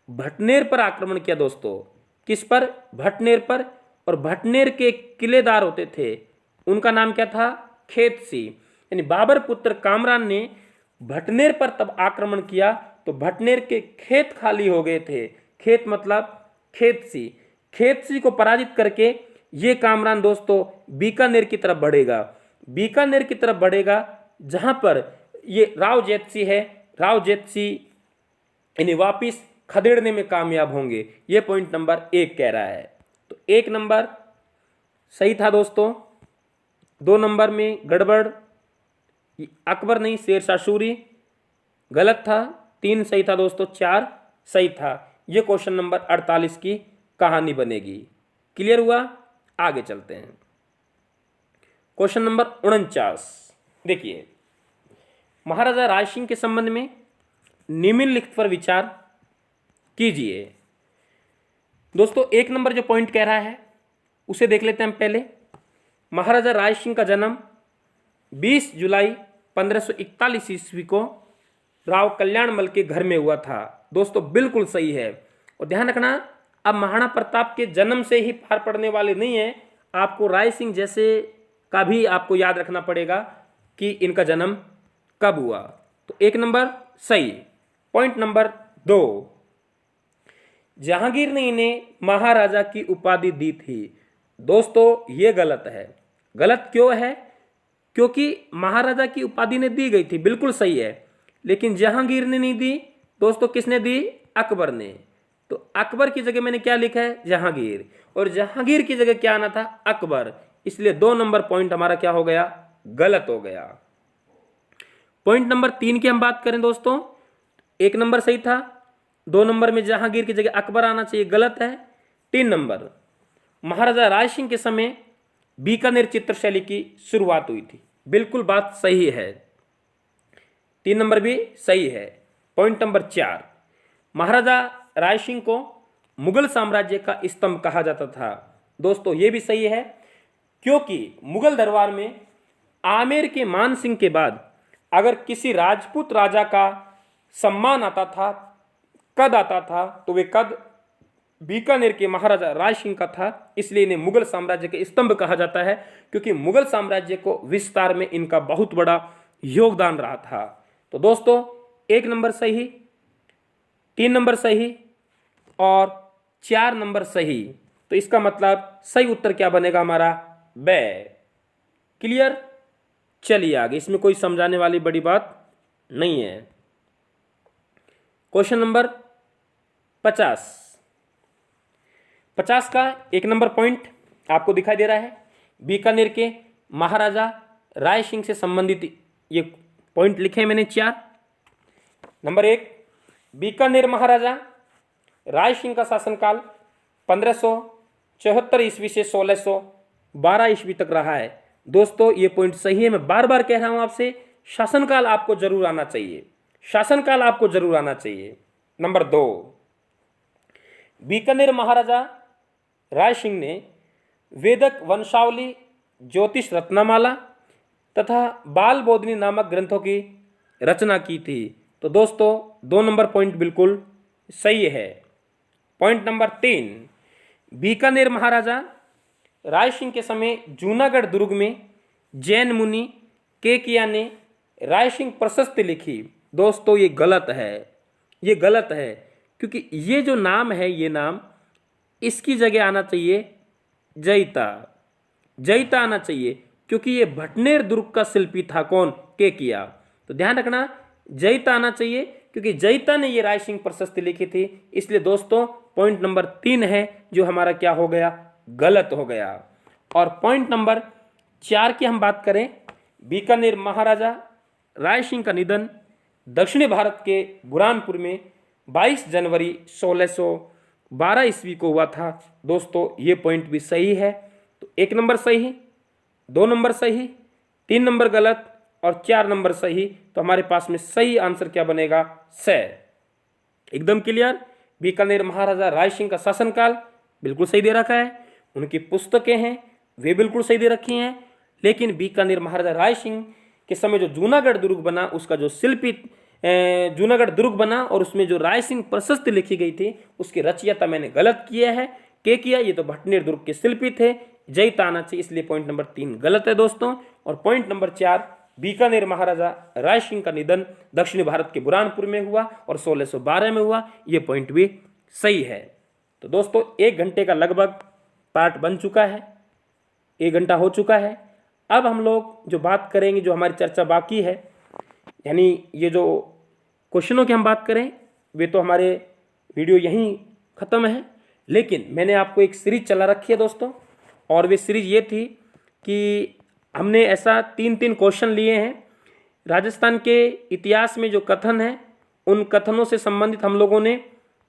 भटनेर पर आक्रमण किया दोस्तों। किस पर? भटनेर पर। और भटनेर के किलेदार होते थे, उनका नाम क्या था? खेतसी। यानी बाबर पुत्र कामरान ने भटनेर पर तब आक्रमण किया तो भटनेर के खेत खाली हो गए थे। खेत मतलब खेतसी। खेतसी को पराजित करके ये कामरान दोस्तों बीकानेर की तरफ बढ़ेगा। बीकानेर की तरफ बढ़ेगा जहां पर ये राव जैतसी है। राव जैतसी इन्हें वापिस खदेड़ने में कामयाब होंगे। ये पॉइंट नंबर 1 कह रहा है। तो 1 नंबर सही था दोस्तों। 2 नंबर में गड़बड़, अकबर नहीं शेरशाह सूरी, गलत था। 3 सही था दोस्तों। 4 सही था। ये क्वेश्चन नंबर 48 की कहानी बनेगी। क्लियर हुआ? आगे चलते हैं। क्वेश्चन नंबर 49 देखिए, महाराजा राज सिंह के संबंध में निम्नलिखित पर विचार कीजिए। दोस्तों 1 नंबर जो पॉइंट कह रहा है उसे देख लेते हैं हम पहले। महाराजा राज सिंह का जन्म 20 जुलाई 1541 ईस्वी को राव कल्याणमल के घर में हुआ था। दोस्तों बिल्कुल सही है। और ध्यान रखना, अब महाराणा प्रताप के जन्म से ही पार पड़ने वाले नहीं है, आपको राय सिंह जैसे का भी आपको याद रखना पड़ेगा कि इनका जन्म कब हुआ। तो 1 नंबर सही। पॉइंट नंबर 2, जहांगीर ने इन्हें महाराजा की उपाधि दी थी। दोस्तों ये गलत है। गलत क्यों है? क्योंकि महाराजा की उपाधि ने दी गई थी, बिल्कुल सही है, लेकिन जहांगीर ने नहीं दी। दोस्तों किसने दी? अकबर ने। तो अकबर की जगह मैंने क्या लिखा है? जहांगीर। और जहांगीर की जगह क्या आना था? अकबर। इसलिए 2 नंबर पॉइंट हमारा क्या हो गया? गलत हो गया। पॉइंट नंबर 3 की हम बात करें दोस्तों, 1 नंबर सही था। 2 नंबर में जहांगीर की जगह अकबर आना चाहिए, गलत है। 3 नंबर, महाराजा राज सिंह के समय बीकानेर चित्रशैली की शुरुआत हुई थी। बिल्कुल बात सही है। 3 नंबर भी सही है। पॉइंट नंबर 4, महाराजा राय सिंह को मुगल साम्राज्य का स्तंभ कहा जाता था। दोस्तों ये भी सही है, क्योंकि मुगल दरबार में आमेर के मान सिंह के बाद अगर किसी राजपूत राजा का सम्मान आता था, कद आता था, तो वे कद बीकानेर के महाराजा राय सिंह का था। इसलिए इन्हें मुगल साम्राज्य के स्तंभ कहा जाता है, क्योंकि मुगल साम्राज्य को विस्तार में इनका बहुत बड़ा योगदान रहा था। तो दोस्तों 1 नंबर सही, 3 नंबर सही और 4 नंबर सही। तो इसका मतलब सही उत्तर क्या बनेगा हमारा? ब। क्लियर? चलिए आगे, इसमें कोई समझाने वाली बड़ी बात नहीं है। Question number 50। 50 का 1 नंबर पॉइंट आपको दिखाई दे रहा है। बीकानेर के महाराजा राय सिंह से संबंधित ये पॉइंट लिखे हैं मैंने 4। नंबर 1, बीकानेर महाराजा राय सिंह का शासनकाल 1574 ईस्वी से 1612 ईस्वी तक रहा है। दोस्तों ये पॉइंट सही है, मैं बार बार कह रहा हूं आपसे, शासनकाल आपको जरूर आना चाहिए, शासनकाल आपको जरूर आना चाहिए। नंबर 2, बीकानेर महाराजा राय सिंह ने वेदक वंशावली, ज्योतिष रत्नमाला तथा बाल बोधनी नामक ग्रंथों की रचना की थी। तो दोस्तों 2 नंबर पॉइंट बिल्कुल सही है। पॉइंट नंबर 3, बीकानेर महाराजा राय सिंह के समय जूनागढ़ दुर्ग में जैन मुनि केकिया ने राय सिंह प्रशस्ति लिखी। दोस्तों ये गलत है, ये गलत है, क्योंकि ये जो नाम है, ये नाम इसकी जगह आना चाहिए जयिता, जयिता आना चाहिए, क्योंकि ये भटनेर दुर्ग का शिल्पी था। कौन? केकिया। तो ध्यान रखना जयिता आना चाहिए, क्योंकि जयिता ने ये राय सिंह प्रशस्ति लिखी थी। इसलिए दोस्तों पॉइंट नंबर 3 है जो हमारा क्या हो गया? गलत हो गया। और पॉइंट नंबर 4 की हम बात करें, बीकानेर महाराजा राय सिंह का निधन दक्षिणी भारत के बुरहानपुर में 22 जनवरी 1612 ईस्वी को हुआ था। दोस्तों ये पॉइंट भी सही है। तो 1 नंबर सही, 2 नंबर सही, 3 नंबर गलत और 4 नंबर सही। तो हमारे पास में सही आंसर क्या बनेगा? स। एकदम क्लियर। बीकानेर महाराजा राय सिंह का शासनकाल बिल्कुल सही दे रखा है, उनकी पुस्तकें हैं वे बिल्कुल सही दे रखी हैं, लेकिन बीकानेर महाराजा राय सिंह के समय जो जूनागढ़ दुर्ग बना, उसका जो शिल्पी जूनागढ़ दुर्ग बना और उसमें जो राय सिंह प्रशस्ति लिखी गई थी, उसकी रचयिता मैंने गलत किया है। किया ये तो भटनेर दुर्ग के शिल्पी थे, जयिता आना चाहिए, इसलिए पॉइंट नंबर 3 गलत है दोस्तों। और पॉइंट नंबर 4, बीकानेर महाराजा राय सिंह का निधन दक्षिणी भारत के बुरहानपुर में हुआ और 1612 में हुआ, ये पॉइंट भी सही है। तो दोस्तों 1 घंटे का लगभग पार्ट बन चुका है, 1 घंटा हो चुका है। अब हम लोग जो बात करेंगे, जो हमारी चर्चा बाकी है, यानी ये जो क्वेश्चनों की हम बात करें, वे तो हमारे वीडियो यहीं ख़त्म है, लेकिन मैंने आपको एक सीरीज चला रखी है दोस्तों, और वे सीरीज ये थी कि हमने ऐसा 3-3 क्वेश्चन लिए हैं राजस्थान के इतिहास में जो कथन है, उन कथनों से संबंधित हम लोगों ने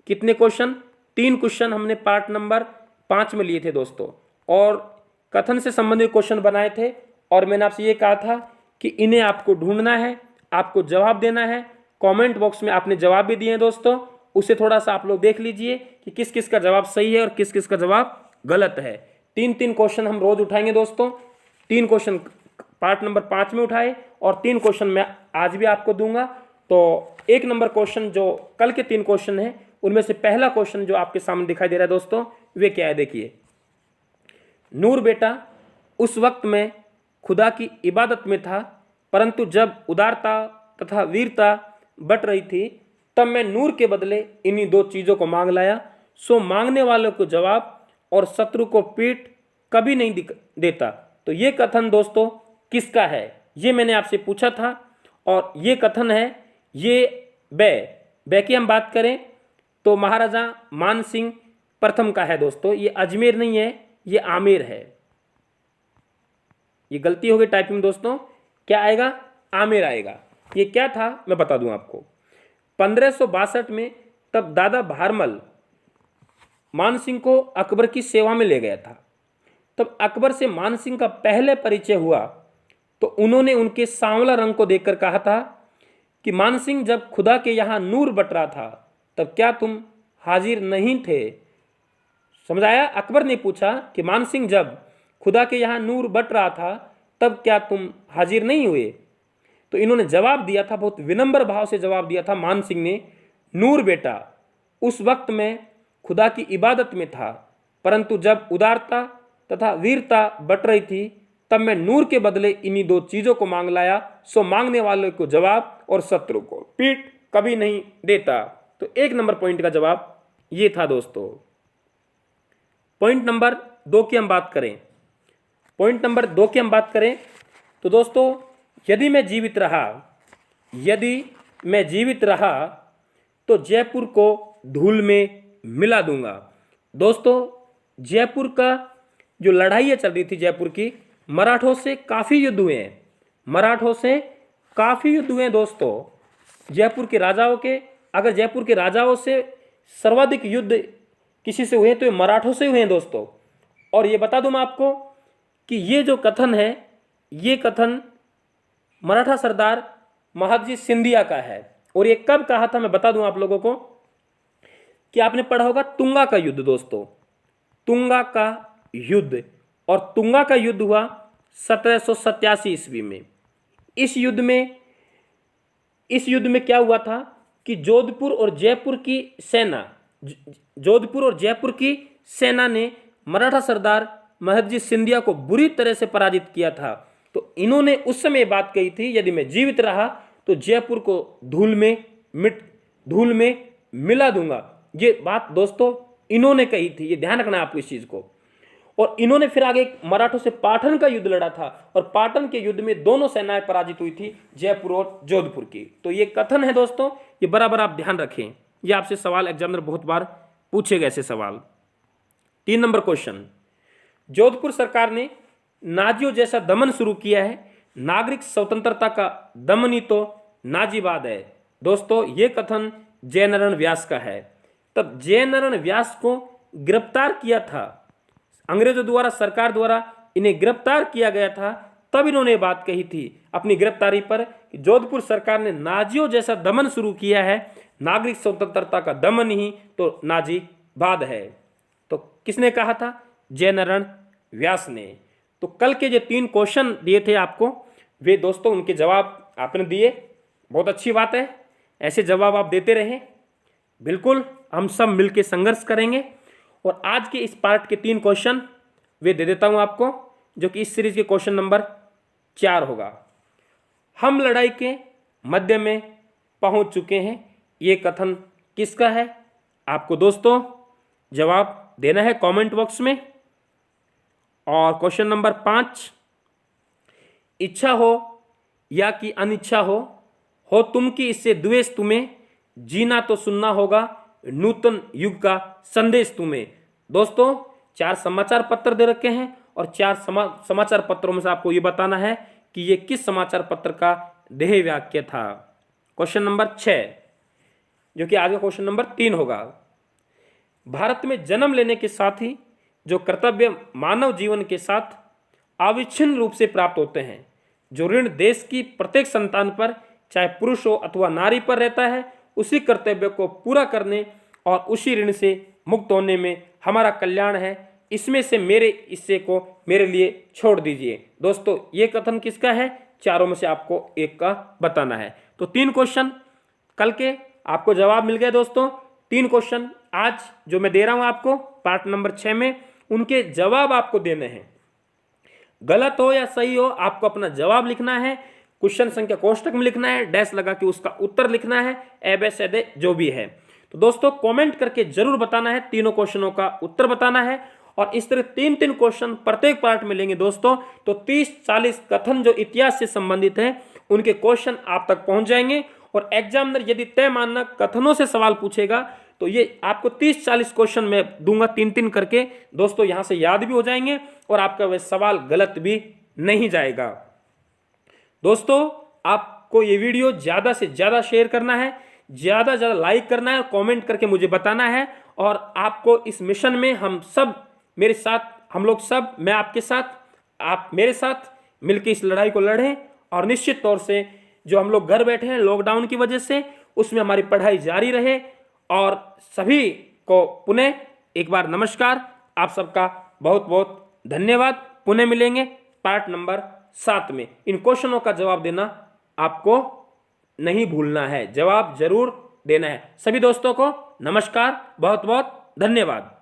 कितने क्वेश्चन? 3 क्वेश्चन हमने पार्ट नंबर 5 में लिए थे दोस्तों, और कथन से संबंधित क्वेश्चन बनाए थे। और मैंने आपसे ये कहा था कि इन्हें आपको ढूंढना है, आपको जवाब देना है। कमेंट बॉक्स में आपने जवाब भी दिए हैं दोस्तों, उसे थोड़ा सा आप लोग देख लीजिए कि किस किस का जवाब सही है और किस किस का जवाब गलत है। 3-3 क्वेश्चन हम रोज उठाएंगे दोस्तों। 3 क्वेश्चन पार्ट नंबर 5 में उठाए और 3 क्वेश्चन मैं आज भी आपको दूंगा। तो 1 नंबर क्वेश्चन जो कल के 3 क्वेश्चन हैं, उनमें से पहला क्वेश्चन जो आपके सामने दिखाई दे रहा है दोस्तों, वे क्या है? देखिए, नूर बेटा उस वक्त में खुदा की इबादत में था, परंतु जब उदारता तथा वीरता बट रही थी, तब मैं नूर के बदले इन्हीं 2 चीज़ों को मांग लाया। सो मांगने वालों को जवाब और शत्रु को पीठ कभी नहीं देता। तो ये कथन दोस्तों किसका है? ये मैंने आपसे पूछा था, और ये कथन है, ये बै की हम बात करें तो महाराजा मान सिंह प्रथम का है दोस्तों। ये अजमेर नहीं है, ये आमेर है। ये गलती हो गई टाइपिंग दोस्तों, क्या आएगा? आमेर आएगा। ये क्या था मैं बता दूं आपको। 1562 में तब दादा भारमल मान सिंह को अकबर की सेवा में ले गया था। तब अकबर से मान सिंह का पहले परिचय हुआ तो उन्होंने उनके सांवला रंग को देखकर कहा था कि मान सिंह, जब खुदा के यहाँ नूर बट रहा था तब क्या तुम हाजिर नहीं थे? समझ आया? अकबर ने पूछा कि मान सिंह, जब खुदा के यहाँ नूर बट रहा था तब क्या तुम हाजिर नहीं हुए? तो इन्होंने जवाब दिया था, बहुत विनम्र भाव से जवाब दिया था मान सिंह ने, नूर बेटा उस वक्त में खुदा की इबादत में था, परंतु जब उदारता तथा वीरता बट रही थी, तब मैं नूर के बदले इन्हीं 2 चीज़ों को मांग लाया। सो मांगने वालों को जवाब और शत्रु को पीठ कभी नहीं देता। तो 1 नंबर पॉइंट का जवाब ये था दोस्तों। पॉइंट नंबर 2 की हम बात करें, पॉइंट नंबर 2 की हम बात करें तो दोस्तों, यदि मैं जीवित रहा यदि मैं जीवित रहा तो जयपुर को धूल में मिला दूंगा। दोस्तों, जयपुर का जो लड़ाइयाँ चल रही थी जयपुर की, मराठों से काफ़ी युद्ध हुए हैं, मराठों से काफ़ी युद्ध हुए हैं दोस्तों। जयपुर के राजाओं के, अगर जयपुर के राजाओं से सर्वाधिक युद्ध किसी से हुए तो ये मराठों से हुए हैं दोस्तों। और ये बता दूं मैं आपको कि ये जो कथन है, ये कथन मराठा सरदार महादजी सिंधिया का है। और ये कब कहा था मैं बता दूं आप लोगों को कि आपने पढ़ा होगा तुंगा का युद्ध दोस्तों, तुंगा का युद्ध। और तुंगा का युद्ध हुआ 1787 ईस्वी में। इस युद्ध में क्या हुआ था कि जोधपुर और जयपुर की सेना ने मराठा सरदार महादजी सिंधिया को बुरी तरह से पराजित किया था। तो इन्होंने उस समय बात कही थी, यदि मैं जीवित रहा तो जयपुर को धूल में मिला दूंगा। ये बात दोस्तों इन्होंने कही थी, ये ध्यान रखना है आपको इस चीज को। और इन्होंने फिर आगे मराठों से पाटन का युद्ध लड़ा था, और पाटन के युद्ध में दोनों सेनाएं पराजित हुई थी, जयपुर और जोधपुर की। तो ये कथन है दोस्तों, ये बराबर आप ध्यान रखें, ये आपसे सवाल एग्जाम में बहुत बार पूछे गए ऐसे सवाल। 3 नंबर क्वेश्चन, जोधपुर सरकार ने नाजियों जैसा दमन शुरू किया है, नागरिक स्वतंत्रता का दमन ही तो नाजीवाद है। दोस्तों, ये कथन जयनारायण व्यास का है। तब जयनारायण व्यास को गिरफ्तार किया था, अंग्रेजों द्वारा, सरकार द्वारा इन्हें गिरफ्तार किया गया था, तब इन्होंने बात कही थी अपनी गिरफ्तारी पर कि जोधपुर सरकार ने नाजियों जैसा दमन शुरू किया है, नागरिक स्वतंत्रता का दमन ही तो नाजीवाद है। तो किसने कहा था? जयनारायण व्यास ने। तो कल के जो 3 क्वेश्चन दिए थे आपको, वे दोस्तों उनके जवाब आपने दिए, बहुत अच्छी बात है, ऐसे जवाब आप देते रहें। बिल्कुल हम सब मिलकर संघर्ष करेंगे। और आज के इस पार्ट के 3 क्वेश्चन वे दे देता हूं आपको, जो कि इस सीरीज के क्वेश्चन नंबर 4 होगा। हम लड़ाई के मध्य में पहुंच चुके हैं, ये कथन किसका है? आपको दोस्तों जवाब देना है कमेंट बॉक्स में। और क्वेश्चन नंबर 5, इच्छा हो या कि अनिच्छा हो तुम की इससे द्वेष तुम्हें, जीना तो सुनना होगा नूतन युग का संदेश तुम्हें। दोस्तों 4 समाचार पत्र दे रखे हैं, और 4 समाचार पत्रों में से आपको ये बताना है कि ये किस समाचार पत्र का ध्येय वाक्य था। क्वेश्चन नंबर 6, जो कि आज का क्वेश्चन नंबर 3 होगा। भारत में जन्म लेने के साथ ही जो कर्तव्य मानव जीवन के साथ अविच्छिन्न रूप से प्राप्त होते हैं, जो ऋण देश की प्रत्येक संतान पर, चाहे पुरुष हो अथवा नारी पर रहता है, उसी कर्तव्य को पूरा करने और उसी ऋण से मुक्त होने में हमारा कल्याण है। इसमें से मेरे हिस्से को मेरे लिए छोड़ दीजिए। दोस्तों ये कथन किसका है? चारों में से आपको एक का बताना है। तो 3 क्वेश्चन कल के आपको जवाब मिल गया दोस्तों। 3 क्वेश्चन आज जो मैं दे रहा हूं आपको पार्ट नंबर 6 में, उनके जवाब आपको देने हैं। गलत हो या सही हो, आपको अपना जवाब लिखना है, क्वेश्चन संख्या कोष्टक में लिखना है, डैश लगा के उसका उत्तर लिखना है, एबेसेदे जो भी है। तो दोस्तों कमेंट करके जरूर बताना है, तीनों क्वेश्चनों का उत्तर बताना है। और इस तरह 3-3 क्वेश्चन प्रत्येक पार्ट में लेंगे दोस्तों, तो 30-40 कथन जो इतिहास से संबंधित है उनके क्वेश्चन आप तक पहुंच जाएंगे। और एग्जामिनर यदि तय मानना कथनों से सवाल पूछेगा तो ये आपको 30-40 क्वेश्चन मैं दूंगा 3-3 करके, दोस्तों यहां से याद भी हो जाएंगे और आपका वह सवाल गलत भी नहीं जाएगा। दोस्तों आपको ये वीडियो ज्यादा से ज्यादा शेयर करना है, ज्यादा से ज्यादा लाइक करना है, कमेंट करके मुझे बताना है। और आपको इस मिशन में हम सब मेरे साथ, हम लोग सब, मैं आपके साथ, आप मेरे साथ मिलकर इस लड़ाई को लड़ें। और निश्चित तौर से जो हम लोग घर बैठे हैं लॉकडाउन की वजह से, उसमें हमारी पढ़ाई जारी रहे। और सभी को पुनः एक बार नमस्कार, आप सबका बहुत बहुत धन्यवाद। पुनः मिलेंगे पार्ट नंबर 7 में। इन क्वेश्चनों का जवाब देना आपको नहीं भूलना है, जवाब जरूर देना है। सभी दोस्तों को नमस्कार, बहुत बहुत धन्यवाद।